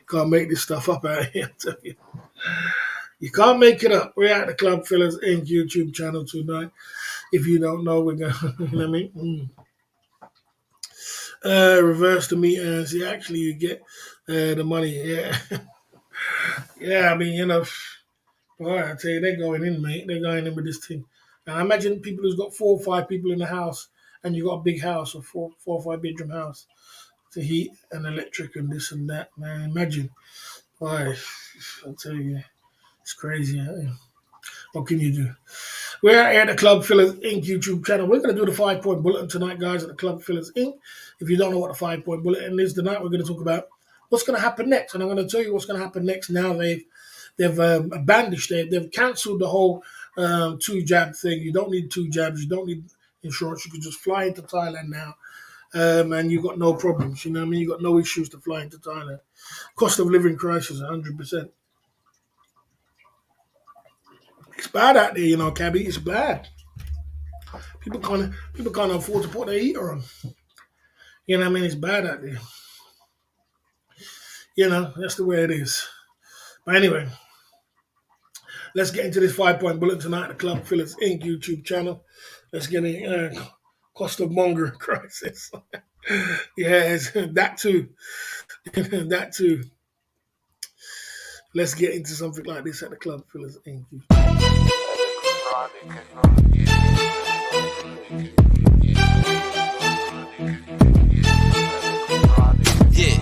Can't make this stuff up out here, I tell you. You can't make it up. We're at the Club Fillers Inc. YouTube channel tonight. If you don't know, we're going to, you know what I mean? Reverse the meters. Yeah, actually, you get the money. Yeah. Yeah, I mean, you know, boy, I tell you, they're going in, mate. They're going in with this thing. And I imagine people who's got 4 or 5 people in the house, and you got a big house, or 4 or 5 bedroom house, to heat and electric and this and that, man. Imagine. Boy, I tell you, it's crazy. What can you do? We're out here at the Club Fillers Inc. YouTube channel. We're going to do the 5-point bulletin tonight, guys, at the Club Fillers Inc. If you don't know what the 5-point bulletin is tonight, we're going to talk about what's going to happen next. And I'm going to tell you what's going to happen next. Now they've bandaged it. They've cancelled the whole 2-jab thing. You don't need 2 jabs. You don't need insurance. You can just fly into Thailand now. And you got no problems. You know what I mean? You got no issues to fly into Thailand. Cost of living crisis, 100%. It's bad out there, you know, Cabby. It's bad. People can't afford to put their heater on. You know what I mean? It's bad out there. You know, that's the way it is. But anyway, let's get into this 5-point bulletin tonight, the Club Fillers Inc. YouTube channel. Let's get in cost of mongering crisis. Yes, that too. That too. Let's get into something like this at the Club Fillers Inc. Yeah.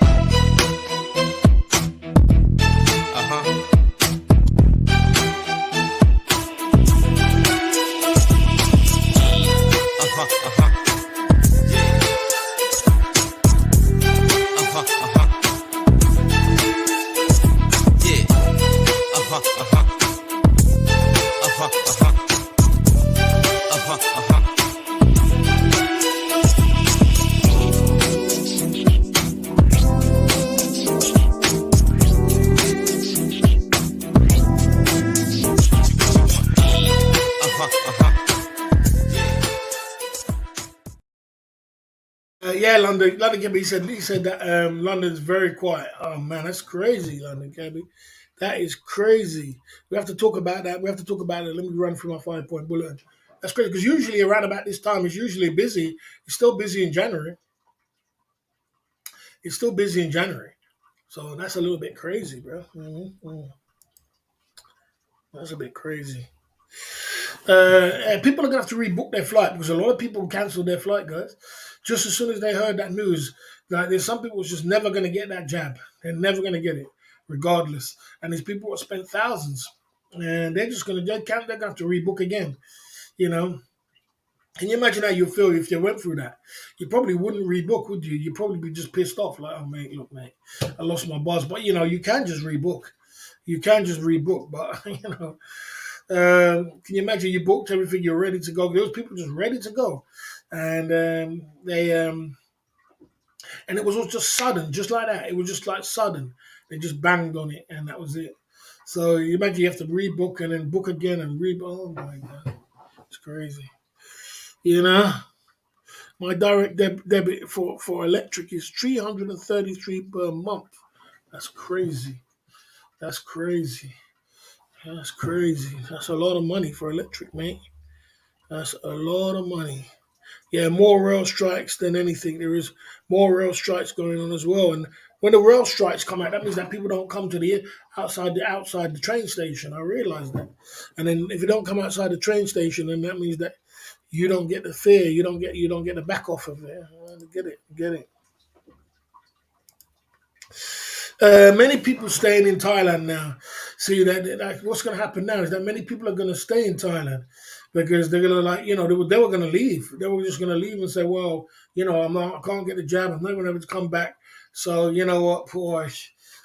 Yeah, London Cabby. He said that London's very quiet. Oh man, that's crazy, London Cabby. That is crazy. We have to talk about that. We have to talk about it. Let me run through my 5 point bulletin. That's crazy because usually around about this time it's usually busy. It's still busy in January. It's still busy in January. So that's a little bit crazy, bro. That's a bit crazy. And people are gonna have to rebook their flight because a lot of people cancelled their flight, guys. Just as soon as they heard that news, like there's some people just never gonna get that jab. They're never gonna get it, regardless. And these people have spent thousands, and they're gonna have to rebook again. You know, can you imagine how you feel if you went through that? You probably wouldn't rebook, would you? You'd probably be just pissed off, like, oh mate, look, mate, I lost my buzz. But you can just rebook. You can just rebook, but can you imagine you booked everything, you're ready to go? Those people just ready to go, and and it was all just sudden, just like that. It was just like sudden. They just banged on it, and that was it. So you imagine you have to rebook and then book again and rebook. Oh my god, it's crazy. You know, my direct debit for electric is 333 per month. That's crazy. That's crazy. That's crazy. That's a lot of money for electric, mate. That's a lot of money. Yeah, more rail strikes than anything. There is more rail strikes going on as well. And when the rail strikes come out, that means that people don't come to the outside the train station. I realise that. And then if you don't come outside the train station, then that means that you don't get the fare. You don't get the back off of it. Get it. Many people staying in Thailand now. See that what's going to happen now is that many people are going to stay in Thailand because they're going to they were going to leave. They were just going to leave and say, well, I can't get the jab. I'm not going to be able to come back. So you know what, boy,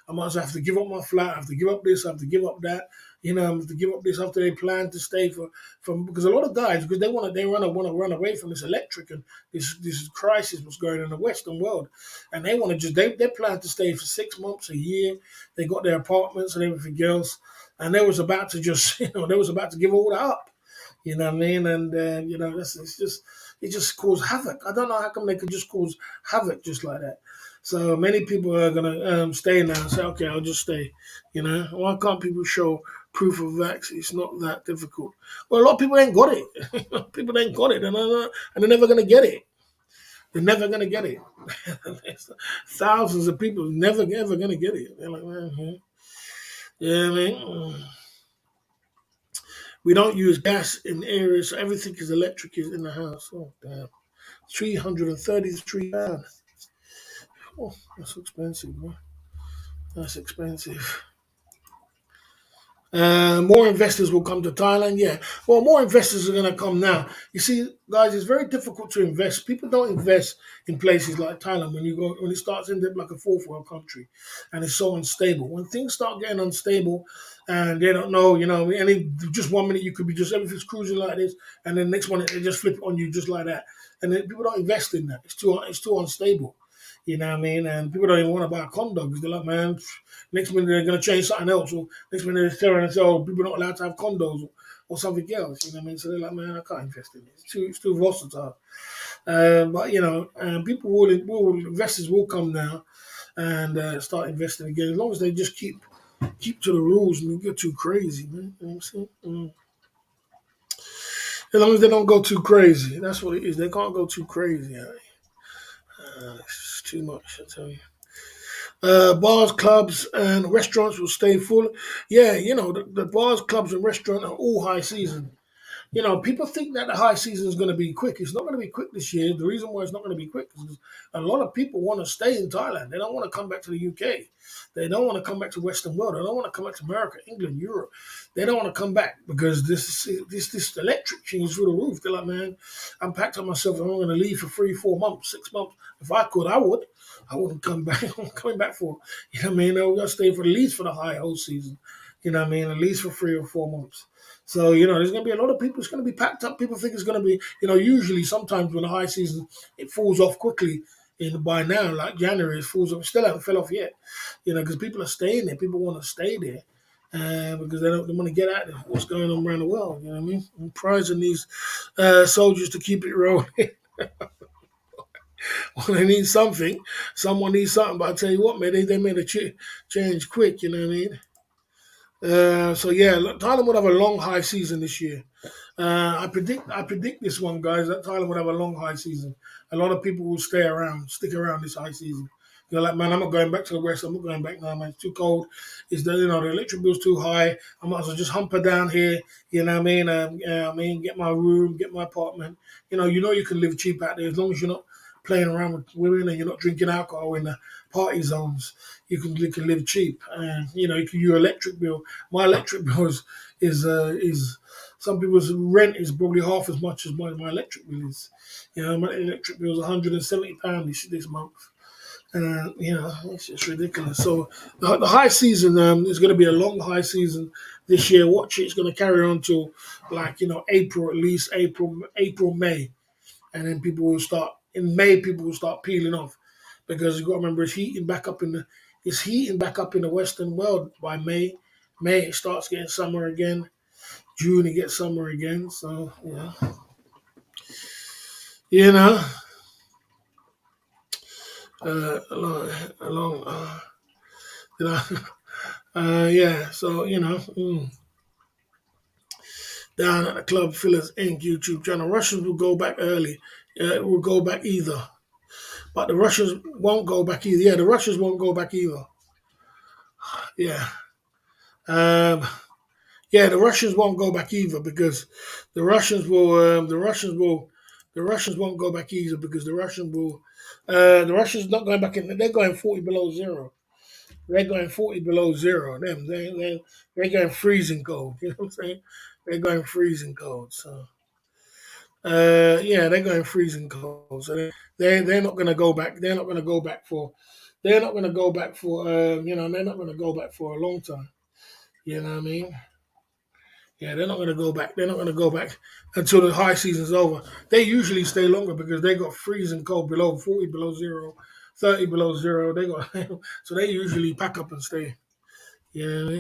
I might as well have to give up my flat. I have to give up this. I have to give up that. I have to give up this after they plan to stay from because a lot of guys because they want to run away from this electric and this crisis was going on in the Western world, and they want to they plan to stay for 6 months, a year. They got their apartments and everything else, and they was about to just they was about to give all that up. You know what I mean? And it just caused havoc. I don't know how come they could just cause havoc just like that. So many people are gonna stay now and say, okay, I'll just stay. Why can't people show proof of vax? It's not that difficult. Well, a lot of people ain't got it. People ain't got it, and they're never gonna get it. They're never gonna get it. Thousands of people never ever gonna get it. They're like, yeah, I mean, we don't use gas in areas, so everything is electric is in the house. Oh damn, £333. Oh, that's expensive, man. That's expensive. More investors will come to Thailand. Yeah, well, more investors are going to come now. You see, guys, it's very difficult to invest. People don't invest in places like Thailand when it starts ending up like a fourth world country, and it's so unstable. When things start getting unstable, and they don't know, just 1 minute you could be just everything's cruising like this, and then next one they just flip it on you just like that, and then people don't invest in that. It's too unstable. You know what I mean? And people don't even want to buy a condo because they're like, man, next minute they're going to change something else. Or next minute they're staring and say, oh, people are not allowed to have condos or something else. You know what I mean? So they're like, man, I can't invest in it. It's too versatile. But, investors will come now and start investing again as long as they just keep to the rules and get too crazy, man. You know what I'm saying? As long as they don't go too crazy. That's what it is. They can't go too crazy. It's too much, I tell you. Bars, clubs, and restaurants will stay full. Yeah, the bars, clubs, and restaurants are all high season. People think that the high season is going to be quick. It's not going to be quick this year. The reason why it's not going to be quick is a lot of people want to stay in Thailand. They don't want to come back to the UK. They don't want to come back to Western world. They don't want to come back to America, England, Europe. They don't want to come back because this electric thing is through the roof. They're like, man, I'm packed up myself. I'm going to leave for 3, 4 months, 6 months. If I could, I would. I wouldn't come back. I'm coming back for, what I mean? We're going to stay for at least for the high whole season. What I mean? At least for 3 or 4 months. So, there's going to be a lot of people. It's going to be packed up. People think it's going to be, usually sometimes when the high season, it falls off quickly. By now, like January, it falls off. Still haven't fell off yet, because people are staying there. People want to stay there because they want to get out of what's going on around the world. You know what I mean? I'm prizing these soldiers to keep it rolling. when they need something, someone needs something. But I tell you what, man, they made a change quick. You know what I mean? So yeah, look, Thailand would have a long high season this year. I predict this one, guys, that Thailand would have a long high season. A lot of people will stick around this high season. You're like, man, I'm not going back to the west. I'm not going back now, man. It's too cold. It's the electric bill's too high. I might as well just humper down here. You know what I mean? Get my room, get my apartment. You can live cheap out there as long as you're not playing around with women and you're not drinking alcohol in the party zones. You can live cheap, and your electric bill. My electric bill is some people's rent is probably half as much as my electric bill is. My electric bill is £170 this month. It's just ridiculous. So the high season is going to be a long high season this year. Watch it; it's going to carry on till April, at least April, May, and then people will start in May. People will start peeling off because you got to remember it's heating back up in the Western world by May. May it starts getting summer again. June it gets summer again. So you know, along. You know, yeah. So down at the Club Fillers Inc. YouTube channel, Russians will go back early. It will go back either, but the Russians won't go back either. Yeah, the Russians won't go back either. Yeah. Um, Yeah, the Russians won't go back either because the Russians will. The Russians will. The Russians won't go back either because the Russians will. The Russians not going back in. They're going 40 below zero. They're going 40 below zero. They're going freezing cold. You know what I'm saying? They're going freezing cold. So yeah, they're going freezing cold. So they're not going to go back. They're not going to go back for. They're not going to go back for. They're not going to go back for a long time. You know what I mean? Yeah, they're not going to go back. They're not going to go back until the high season's over. They usually stay longer because they got freezing cold below 40 below zero, 30 below zero. They got so they usually pack up and stay. You know what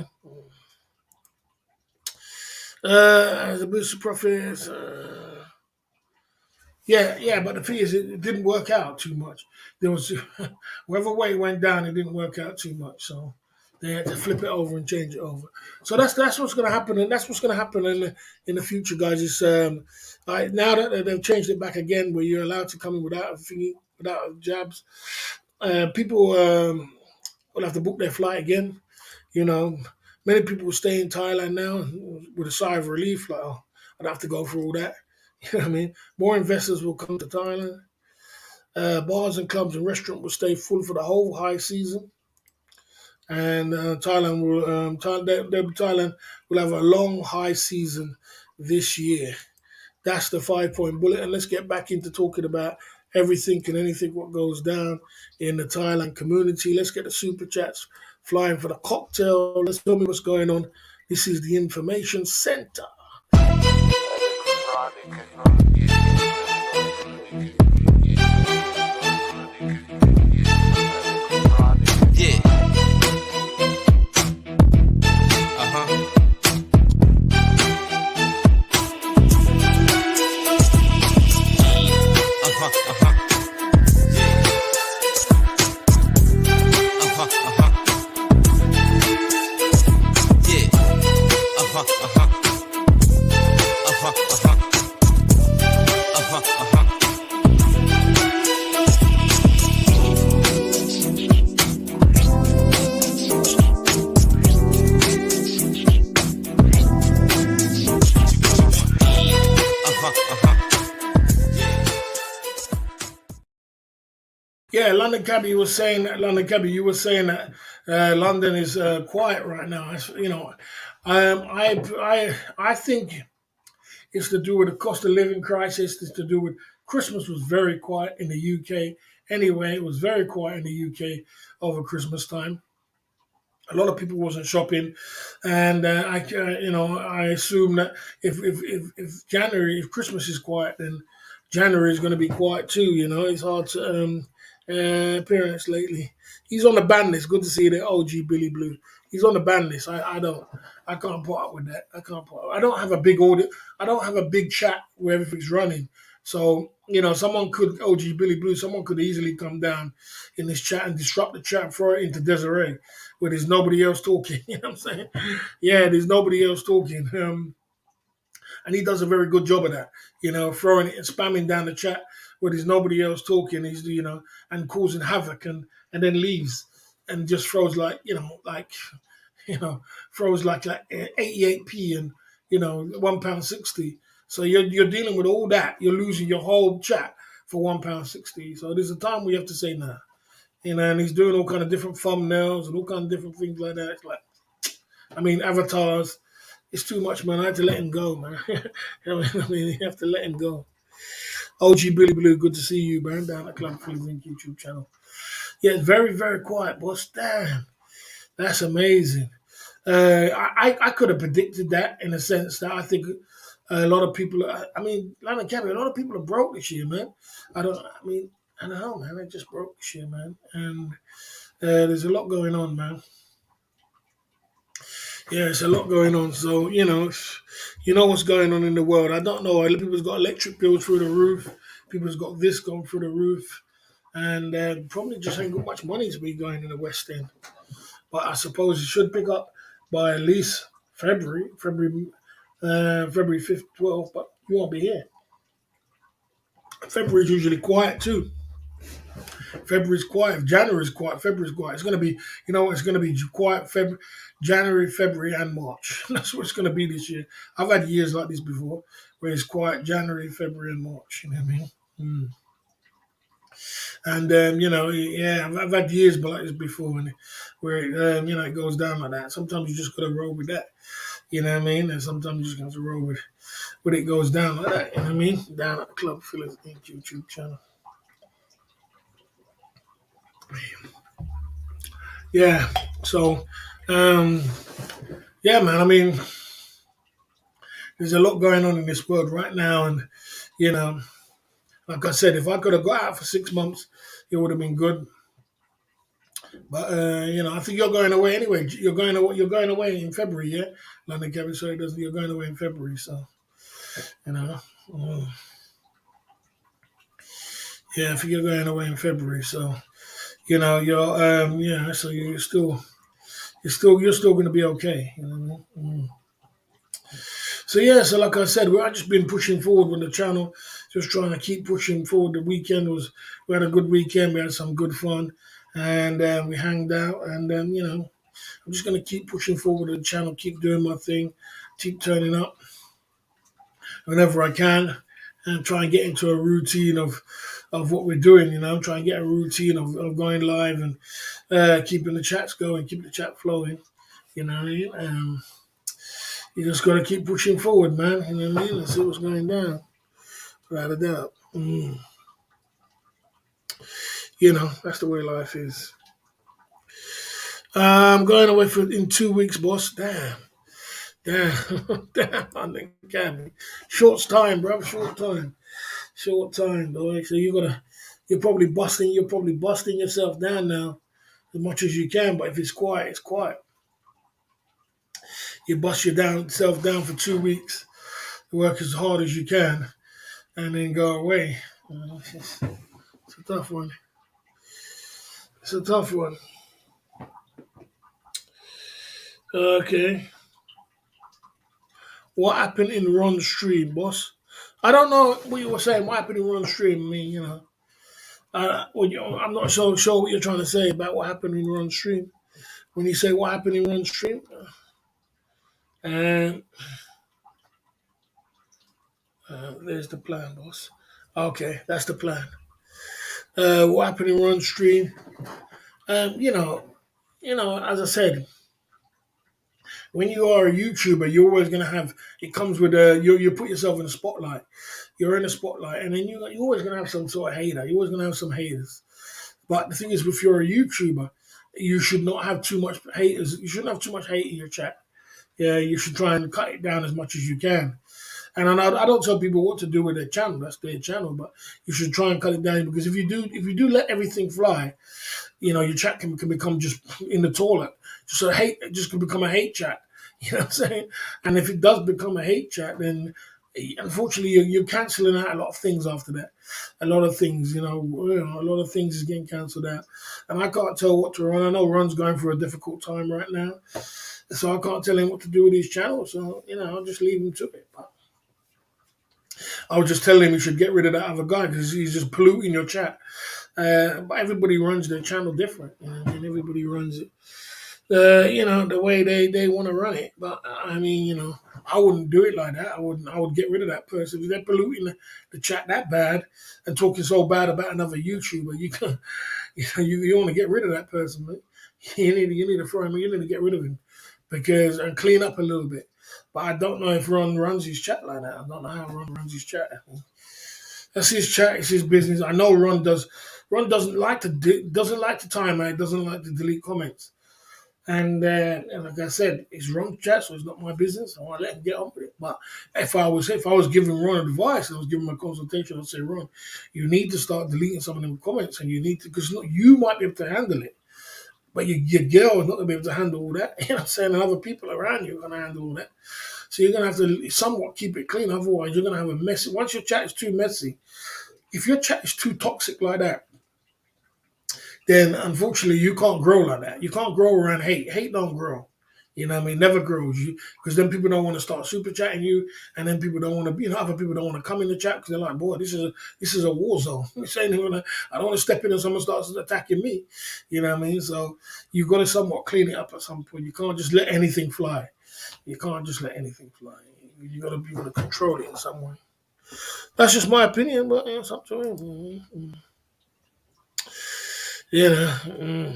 I mean? As a boost of profits. Yeah, but the thing is, it didn't work out too much. There was whatever way it went down, it didn't work out too much. So they had to flip it over and change it over. So that's what's going to happen, and that's what's going to happen in the future, guys. Is now that they've changed it back again, where you're allowed to come in without a thingy, without jabs, people will have to book their flight again. You know, many people will stay in Thailand now with a sigh of relief, like, oh, I don't have to go through all that. You know what I mean? More investors will come to Thailand. Bars and clubs and restaurants will stay full for the whole high season. And Thailand will have a long high season this year. That's the 5 point bullet. And let's get back into talking about everything and anything what goes down in the Thailand community. Let's get the super chats flying for the cocktail. Let's tell me what's going on. This is the information center. Yeah. Uh-huh. Uh-huh. Uh-huh. Uh-huh. Uh-huh. Yeah. Uh-huh. Uh-huh. Uh-huh. Uh-huh. Uh-huh. Uh-huh. Uh-huh. Uh-huh. Yeah, London Cabby was saying that. London Cabby, you were saying that London is quiet right now. I think it's to do with the cost of living crisis. It's to do with Christmas was very quiet in the UK. Anyway, it was very quiet in the UK over Christmas time. A lot of people wasn't shopping, and I assume that if Christmas is quiet, then January is going to be quiet too. It's hard to appearance lately. He's on the ban list. Good to see the OG Billy Blue. He's on the ban list. I can't put up with that. I can't put up. I don't have a big audit. I don't have a big chat where everything's running. So, someone could, OG Billy Blue, someone could easily come down in this chat and disrupt the chat, throw it into Desiree, where there's nobody else talking. You know what I'm saying? Yeah, there's nobody else talking. And he does a very good job of that, throwing it and spamming down the chat where there's nobody else talking. He's, and causing havoc and then leaves and just throws you know, throws like 88p and £1.60. So you're dealing with all that. You're losing your whole chat for £1.60. So there's a time we have to say nah. And he's doing all kind of different thumbnails and all kind of different things like that. It's like, avatars. It's too much, man. I had to let him go, man. You have to let him go. OG Billy Blue, good to see you, man. Down at Club Philly Link YouTube channel. Yeah, it's very, very quiet, boss. Damn, that's amazing. I could have predicted that in a sense that I think a lot of people. London County, a lot of people are broke this year, man. I don't know, man. They just broke this year, man, and there's a lot going on, man. Yeah, it's a lot going on. So what's going on in the world. I don't know. People's got electric bills through the roof. People's got this going through the roof, and probably just ain't got much money to be going in the West End. But I suppose it should pick up by at least February 5th, 12th. But you won't be here. February's usually quiet too. February's quiet. January's quiet. February's quiet. It's going to be, it's going to be quiet January, February, and March. That's what it's going to be this year. I've had years like this before, where it's quiet January, February, and March. You know what I mean? Mm. And I've had years like this before, where it goes down like that. Sometimes you just got to roll with that. You know what I mean? And sometimes you just got to roll with when it goes down like that. You know what I mean? Down at the Club Philly Link YouTube channel. Yeah. So, yeah, man. There's a lot going on in this world right now, and like I said, if I could have got out for 6 months, it would have been good. But I think you're going away anyway. You're going away. You're going away in February, yeah. London Kevin, sorry, doesn't. You're going away in February, so uh, yeah. I think you're going away in February, so you're So you're still going to be okay. You know what I mean? Mm. So yeah, so like I said, we've just been pushing forward with the channel, just trying to keep pushing forward. The weekend we had a good weekend, we had some good fun, and we hanged out, and I'm just gonna keep pushing forward with the channel, keep doing my thing, keep turning up whenever I can, and try and get into a routine of what we're doing. Try and get a routine of going live and keeping the chats going, keep the chat flowing. You know what I mean? You just got to keep pushing forward, man. You know what I mean? Let's see what's going down. Without a doubt. That's the way life is. I'm going away in 2 weeks, boss. Damn. Damn. Short time, bro. Short time, boy. So you're probably busting yourself down now as much as you can. But if it's quiet, it's quiet. You bust yourself down for 2 weeks, work as hard as you can, and then go away. It's a tough one. It's a tough one. Okay. What happened in Ron's stream, boss? I don't know what you were saying. What happened in Ron's stream? I mean, I'm not so sure what you're trying to say about what happened in Ron's stream. When you say what happened in Ron's stream, and there's the plan, boss. Okay, that's the plan. What happened in Ron's stream? As I said, when you are a YouTuber, you're always gonna have. It comes with you put yourself in the spotlight. You're in the spotlight, and then you're always gonna have some sort of hater. You're always gonna have some haters. But the thing is, if you're a YouTuber, you should not have too much haters. You shouldn't have too much hate in your chat. Yeah, you should try and cut it down as much as you can. And I don't tell people what to do with their channel. That's their channel, but you should try and cut it down because if you do let everything fly, your chat can become just in the toilet. Just a hate, it just can become a hate chat. You know what I'm saying? And if it does become a hate chat, then Unfortunately, you're cancelling out a lot of things after that. A lot of things, a lot of things is getting cancelled out, and I can't tell what to run. I know Ron's going through a difficult time right now, so I can't tell him what to do with his channel. So I'll just leave him to it. But I was just telling him he should get rid of that other guy because he's just polluting your chat. But everybody runs their channel different, and everybody runs it, the way they want to run it. But I mean, I wouldn't do it like that. I wouldn't. I would get rid of that person if they're polluting the chat that bad and talking so bad about another YouTuber. You can, you want to get rid of that person, man. You need to throw him. You need to get rid of him and clean up a little bit. But I don't know if Ron runs his chat like that. I don't know how Ron runs his chat. That's his chat. It's his business. I know Ron does. Ron doesn't like to doesn't like to time out. Doesn't like to delete comments. And like I said, it's Ron's chat, so it's not my business. I want to let him get on with it. But if I was giving Ron advice, I was giving him a consultation, I'd say, Ron, you need to start deleting some of them comments, and you need to, because you might be able to handle it, but your girl is not going to be able to handle all that. You know what I'm saying? And other people around you are going to handle all that. So you're going to have to somewhat keep it clean. Otherwise, you're going to have a messy. Once your chat is too messy, if your chat is too toxic like that, then unfortunately you can't grow like that. You can't grow around hate. Hate don't grow. You know what I mean? Never grows. Because then people don't want to start super chatting you, and then people don't want to be. Other people don't want to come in the chat because they're like, boy, this is a war zone. I don't want to step in and someone starts attacking me. You know what I mean? So you've got to somewhat clean it up at some point. You can't just let anything fly. You can't just let anything fly. You got to be able to control it in some way. That's just my opinion, but it's up to him. You know.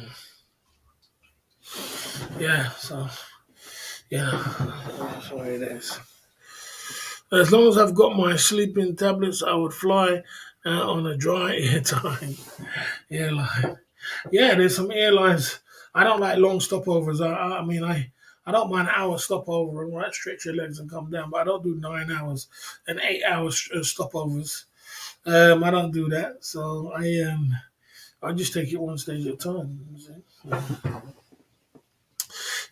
Yeah, so that's what it is. As long as I've got my sleeping tablets, I would fly on a dry air time. Airline. Yeah, there's some airlines. I don't like long stopovers. I mean, I don't mind an hour stopover and right, stretch your legs and come down, but I don't do 9 hours and 8 hours stopovers. I don't do that. So I just take it one stage at a time.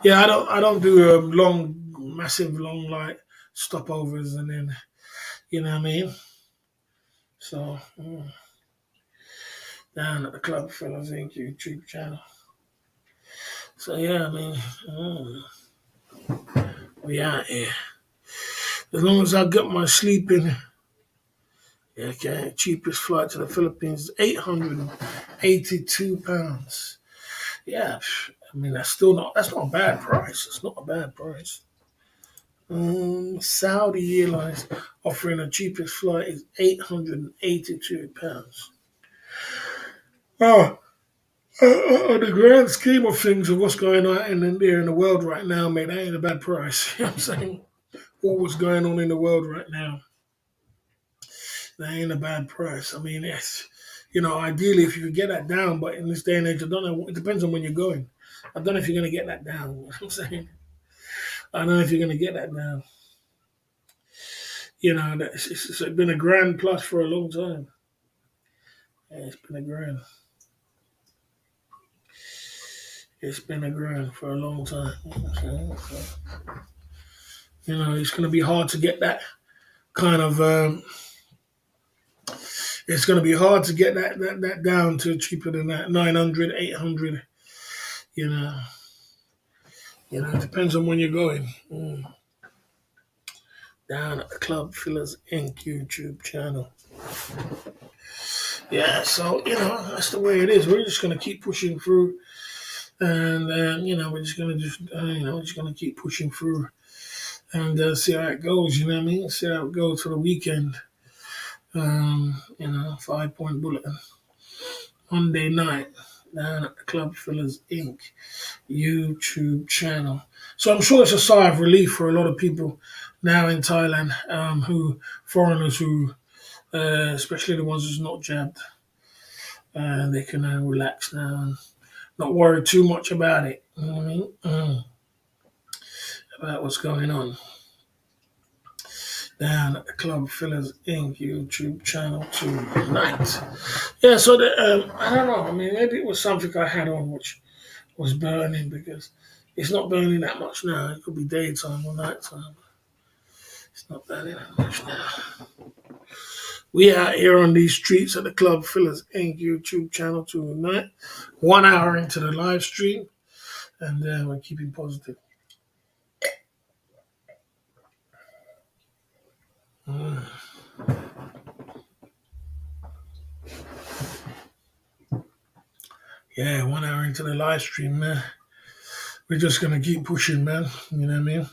Yeah, I don't do massive long like stopovers and then you know what I mean. So down at the Club Fellas Inc. YouTube channel. So yeah, I mean, we out here. As long as I get my sleep in, yeah, okay. Cheapest flight to the Philippines is £882. Yeah, I mean that's not a bad price. It's not a bad price. Saudi Airlines offering the cheapest flight is £882. Oh, on the grand scheme of things of what's going on in the world right now, mate, that ain't a bad price. You know what I'm saying? All what's going on in the world right now, that ain't a bad price. I mean, yes, ideally if you could get that down, but in this day and age, I don't know. It depends on when you're going. I don't know if you're going to get that down. You know what I'm saying? I don't know if you're going to get that down. It's been a grand plus for a long time. Yeah, it's been a grand. It's been a grand for a long time. It's going to be hard to get that kind of. It's going to be hard to get that down to cheaper than that, 900, 800. It depends on when you're going. Down at the Club Fillers Inc. YouTube channel. Yeah, so that's the way it is. We're just going to keep pushing through, and we're just going to keep pushing through and see how it goes. You know what I mean? See how it goes for the weekend. 5-point bulletin Monday night down at the Club Fillers Inc. YouTube channel. So I'm sure it's a sigh of relief for a lot of people now in Thailand, foreigners who, especially the ones who's not jabbed, they can relax now and not worry too much about it. You know what I mean? About what's going on down at the Club Fillers Inc. YouTube channel tonight. Yeah, so I don't know. I mean, maybe it was something I had on which was burning because it's not burning that much now. It could be daytime or nighttime. Not that much now. We out here on these streets at the Club Fillers Inc. YouTube channel tonight. 1 hour into the live stream, and we're keeping positive. Yeah, 1 hour into the live stream, man. We're just gonna keep pushing, man. You know what I mean?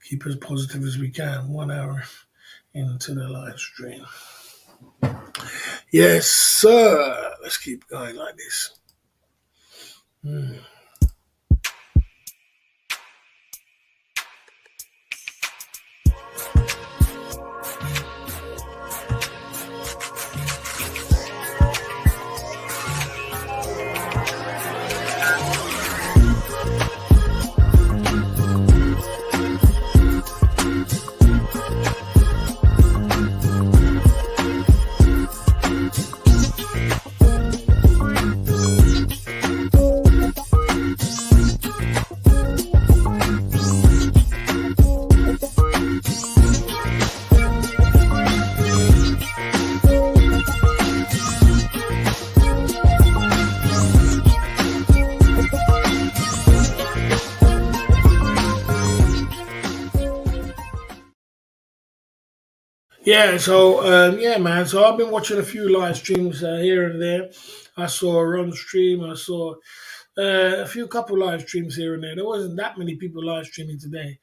Keep as positive as we can. 1 hour into the live stream. Yes, sir. Let's keep going like this. Yeah, so yeah, man. So I've been watching a few live streams here and there. I saw a run stream. I saw a couple live streams here and there. There wasn't that many people live streaming today,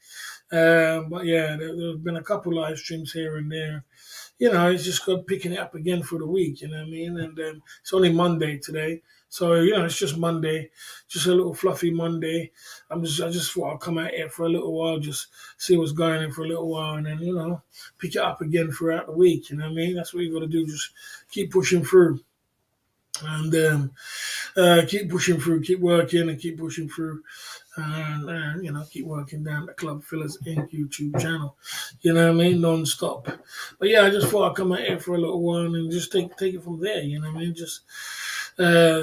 but yeah, there's been a couple live streams here and there. You know, it's just got picking it up again for the week. You know what I mean? And it's only Monday today, so you know it's just Monday, just a little fluffy Monday. I just thought I'll come out here for a little while, just see what's going on for a little while, and then pick it up again throughout the week. You know what I mean? That's what you got to do. Just keep pushing through, and keep pushing through, keep working, and keep pushing through. And keep working down the Club Fillers Inc. YouTube channel. You know what I mean? Non-stop. But yeah, I just thought I'd come out here for a little while and just take it from there. You know what I mean? Just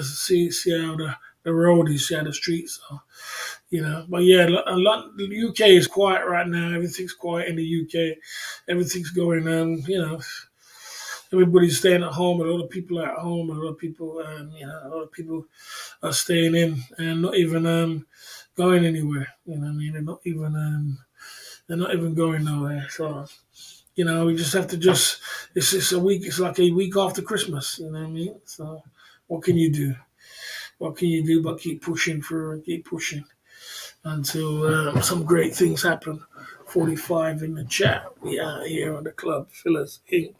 see how the road is, see how the streets are. You know, but yeah, the UK is quiet right now. Everything's quiet in the UK. Everything's going on. Everybody's staying at home. A lot of people are at home. A lot of people, a lot of people are staying in and not even going anywhere. You know what I mean? They're not even going nowhere. So, we just have to it's a week. It's like a week after Christmas. You know what I mean? So, what can you do? What can you do but keep pushing through and keep pushing until some great things happen? 45 in the chat. We are here on the Club Fillers Inc.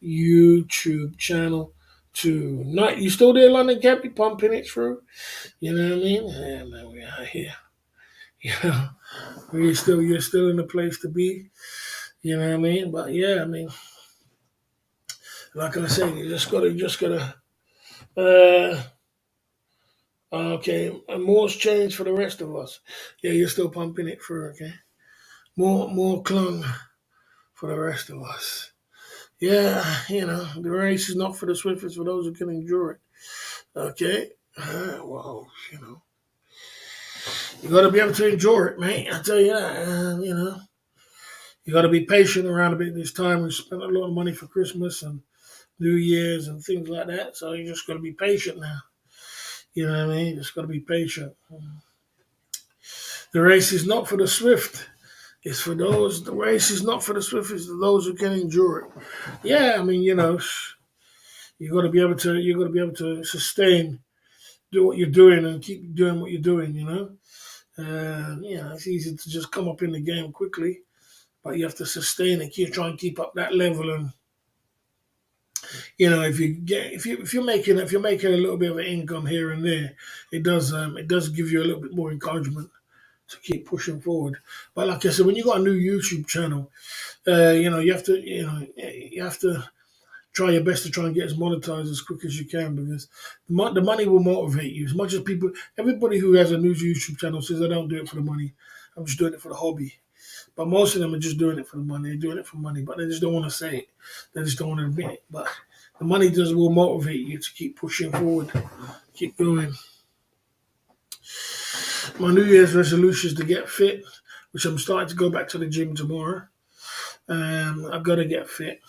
YouTube channel tonight. You still there, London Cap? You pumping it through? You know what I mean? Yeah, man, we are here. You're still in the place to be. You know what I mean? But yeah, I mean, like I said, you just gotta. Okay, and more's changed for the rest of us. Yeah, you're still pumping it through. Okay, more clung for the rest of us. Yeah, the race is not for the swift, it's for those who can endure it. Okay, well, you got to be able to endure it, mate. I tell you that. You got to be patient around a bit this time. We spent a lot of money for Christmas and New Year's and things like that, so you just got to be patient now. You know what I mean? Just got to be patient. The race is not for the swift. It's for those. The race is not for the swift. It's for those who can endure it. Yeah, I mean, you got to be able to. You got to be able to sustain, do what you're doing, and keep doing what you're doing. It's easy to just come up in the game quickly, but you have to sustain and try and keep up that level. And if you're making a little bit of an income here and there, it does give you a little bit more encouragement to keep pushing forward. But like I said, when you got a new YouTube channel, you have to try your best to try and get as monetized as quick as you can, because the money will motivate you. As much as everybody who has a new YouTube channel says, I don't do it for the money, I'm just doing it for the hobby. But most of them are just doing it for the money. They're doing it for money, but they just don't want to say it. They just don't want to admit it. But the money will motivate you to keep pushing forward, keep going. My New Year's resolution is to get fit. which I'm starting to go back to the gym tomorrow. I've got to get fit.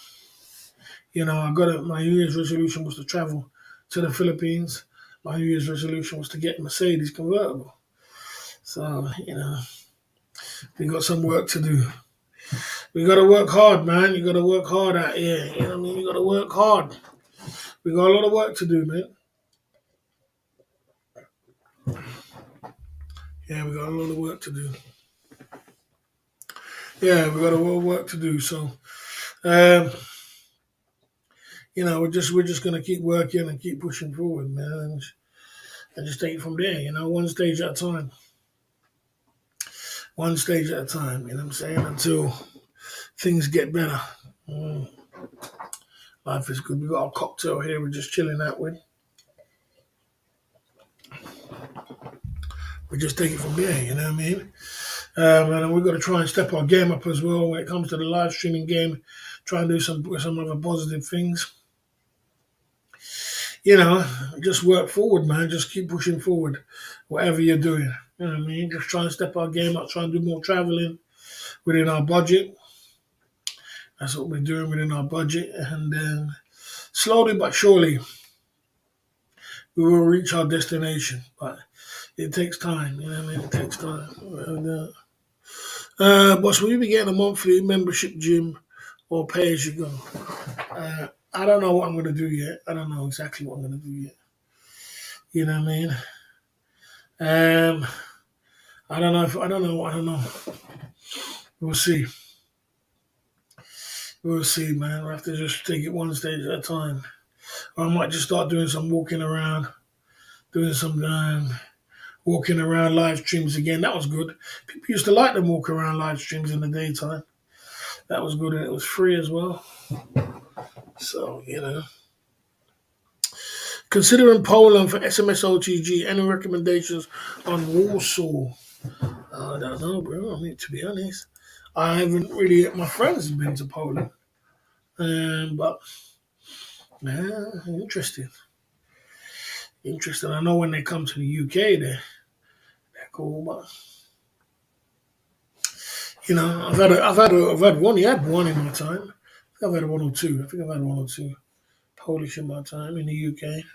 My New Year's resolution was to travel to the Philippines. My New Year's resolution was to get a Mercedes convertible. So, we got some work to do. We got to work hard, man. You got to work hard out here. You know what I mean? You got to work hard. We got a lot of work to do, man. Yeah, we got a lot of work to do. Yeah, we got a lot of work to do. So, um, we're just gonna keep working and keep pushing forward, man, and just take it from there. One stage at a time. One stage at a time. You know what I'm saying? Until things get better. Mm, life is good. We got our cocktail here. We're just chilling out with. We just take it from there. You know what I mean? And we've got to try and step our game up as well when it comes to the live streaming game. Try and do some other positive things. Just work forward, man. Just keep pushing forward, whatever you're doing. You know what I mean? Just try and step our game up, try and do more traveling within our budget. That's what we're doing within our budget. And then slowly but surely, we will reach our destination. But it takes time. You know what I mean? It takes time. Boss, will you be getting a monthly membership gym or pay as you go? I don't know what I'm going to do yet. I don't know exactly what I'm going to do yet. You know what I mean? I don't know. We'll see. We'll see, man. We'll have to just take it one stage at a time. Or I might just start doing some walking around, doing some walking around live streams again. That was good. People used to like them walk around live streams in the daytime. That was good, and it was free as well. So, Considering Poland for SMSOTG, any recommendations on Warsaw? I don't know, bro. I mean, to be honest, I haven't really. My friends have been to Poland, but interesting. Interesting. I know when they come to the UK, they're cool, but I've had one. You had one in my time. I've had one or two. I think I've had one or two Polish in my time in the UK.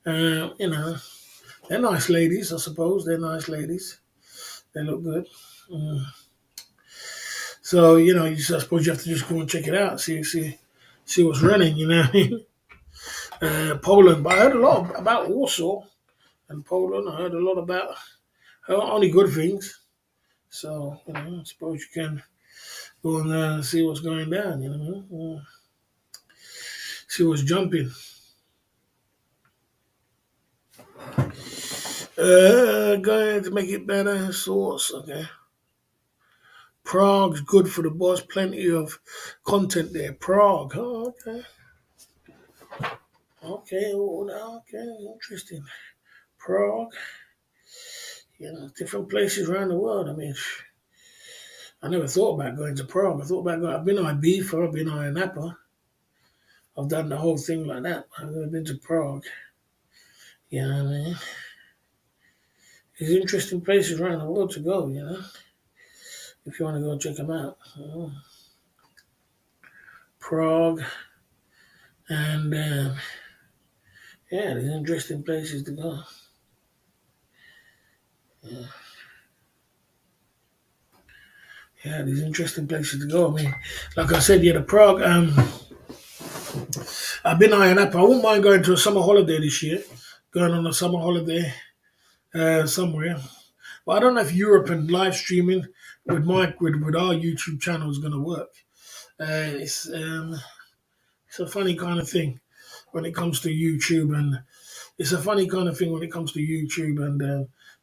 They're nice ladies, I suppose. They're nice ladies. They look good. So, I suppose you have to just go and check it out, see what's running, you know what I mean? Poland, but I heard a lot about Warsaw and Poland. I heard a lot about only good things. So, I suppose you can go and see what's going down, see what's jumping. Going to make it better, source, okay. Prague's good for the boss. Plenty of content there. Prague. Oh, okay. Okay, interesting. Prague. Different places around the world. I mean, I never thought about going to Prague. I've been on Ibiza, I've been on Napa. I've done the whole thing like that. I've never been to Prague. You know what I mean? There's interesting places around the world to go, if you want to go check them out. Prague. And, there's interesting places to go. Yeah, there's interesting places to go. I mean, like I said, the Prague. I've been eyeing up. I wouldn't mind going to a summer holiday this year. Going on a summer holiday somewhere. But I don't know if Europe and live streaming with our YouTube channel is going to work. It's a funny kind of thing when it comes to YouTube, and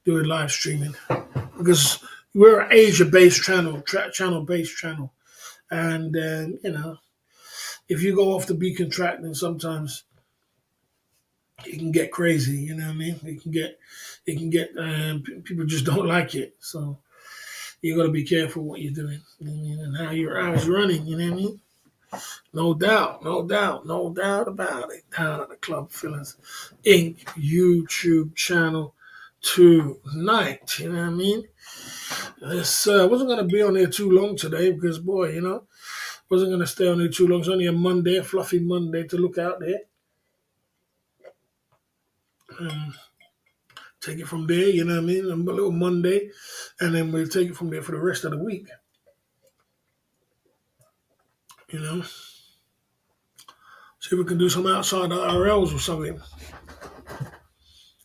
doing live streaming, because we're an Asia-based channel, channel-based channel, and if you go off the beacon track, then sometimes it can get crazy. You know what I mean? It can get people just don't like it. So you got to be careful what you're doing, and how your hours running. You know what I mean? No doubt about it. Down at the Club Fillers Inc. YouTube channel tonight. You know what I mean? This wasn't gonna be on there too long today because boy, wasn't gonna stay on there too long. It's only a Monday, a fluffy Monday to look out there. Um, take it from there, you know what I mean? A little Monday, and then we'll take it from there for the rest of the week. You know, see if we can do some outside IRLs or something.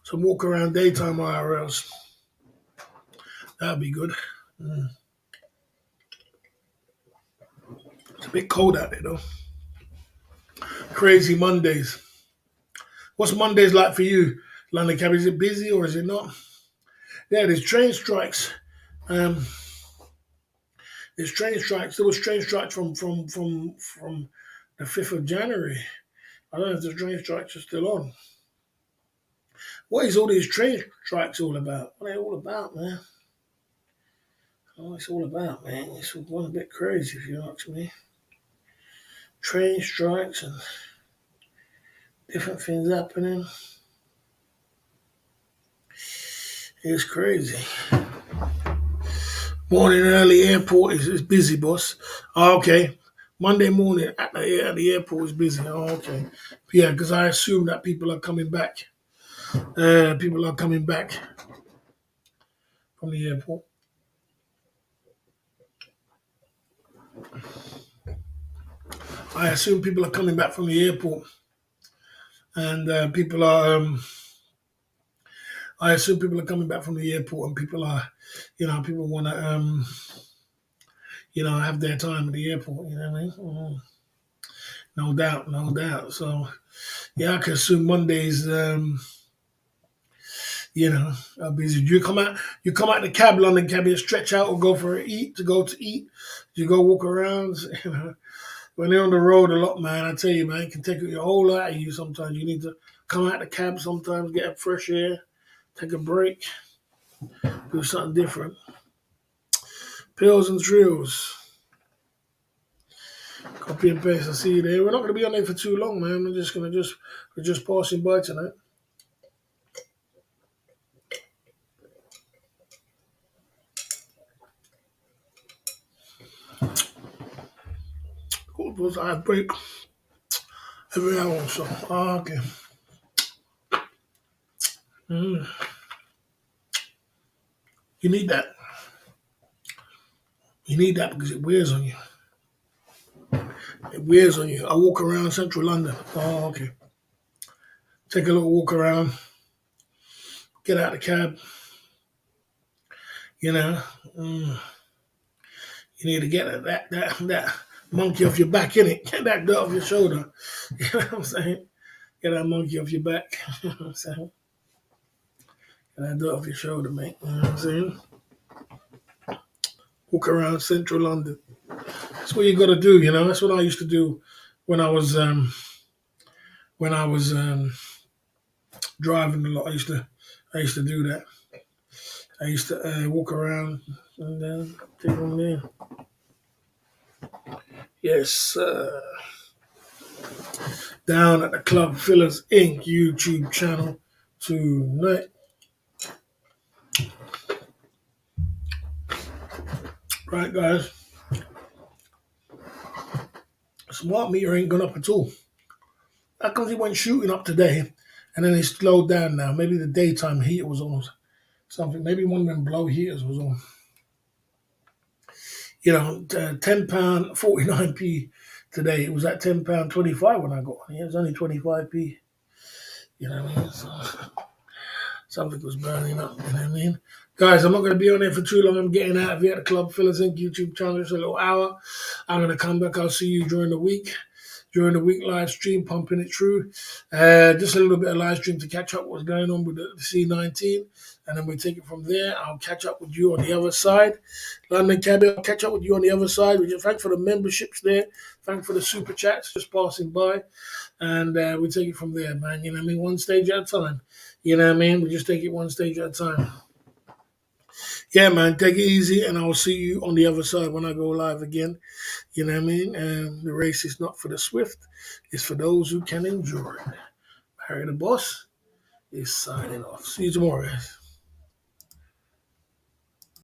Some walk around daytime IRLs. That'd be good. It's a bit cold out there though. Crazy Mondays. What's Mondays like for you, London Cab? Is it busy or is it not? Yeah, there's train strikes. Um, there's train strikes. There was train strikes from the 5th of January. I don't know if the train strikes are still on. What is all these train strikes all about? What are they all about, man? Oh, it's all about, man. It's all a bit crazy if you ask me. Train strikes and different things happening. It's crazy. Morning early airport is busy, boss. Oh, okay. Monday morning at the airport is busy. Oh, okay. Yeah, because I assume that people are coming back. People are coming back from the airport. I assume people are coming back from the airport, and people are. I assume people are coming back from the airport, and people are, people want to, have their time at the airport. You know what I mean? No doubt, no doubt. So, yeah, I can assume Mondays. Busy. You come out the cab, London cab, you stretch out or go for a eat to go to eat. You go walk around. When they're on the road a lot, man, I tell you, man, it can take your whole lot out of you. Sometimes you need to come out the cab. Sometimes get fresh air, take a break, do something different. Pills and drills. Copy and paste. I see you there. We're not going to be on there for too long, man. We're just passing by tonight. Because I break every hour or so. Oh, okay. You need that. You need that because it wears on you. It wears on you. I walk around central London. Oh, okay. Take a little walk around. Get out the cab. You need to get that monkey off your back, innit? Get that dirt off your shoulder. You know what I'm saying? Get that monkey off your back. You know what I'm saying? Get that dirt off your shoulder, mate. You know what I'm saying? Walk around central London. That's what you got to do. That's what I used to do when I was driving a lot. I used to do that. I used to walk around and take them there. Yes, down at the Club Fillers Inc. YouTube channel tonight. Right, guys. Smart meter ain't gone up at all. How come he went shooting up today and then he slowed down now? Maybe the daytime heater was on something. Maybe one of them blow heaters was on. £10.49p today. It was at £10.25 when I got on. It was only 25p. You know what I mean? So, something was burning up. You know what I mean? Guys, I'm not going to be on there for too long. I'm getting out of here at the Club Fillers Inc. YouTube channel. It's a little hour. I'm going to come back. I'll see you during the week. During the week live stream, pumping it through. Just a little bit of live stream to catch up what's going on with the C19. And then we take it from there. I'll catch up with you on the other side. London Cabby, I'll catch up with you on the other side. Thanks for the memberships there. Thanks for the super chats just passing by. And we take it from there, man. You know what I mean? One stage at a time. You know what I mean? We just take it one stage at a time. Yeah, man, take it easy, and I'll see you on the other side when I go live again. You know what I mean? The race is not for the swift. It's for those who can endure it. Harry the Boss is signing off. See you tomorrow, guys.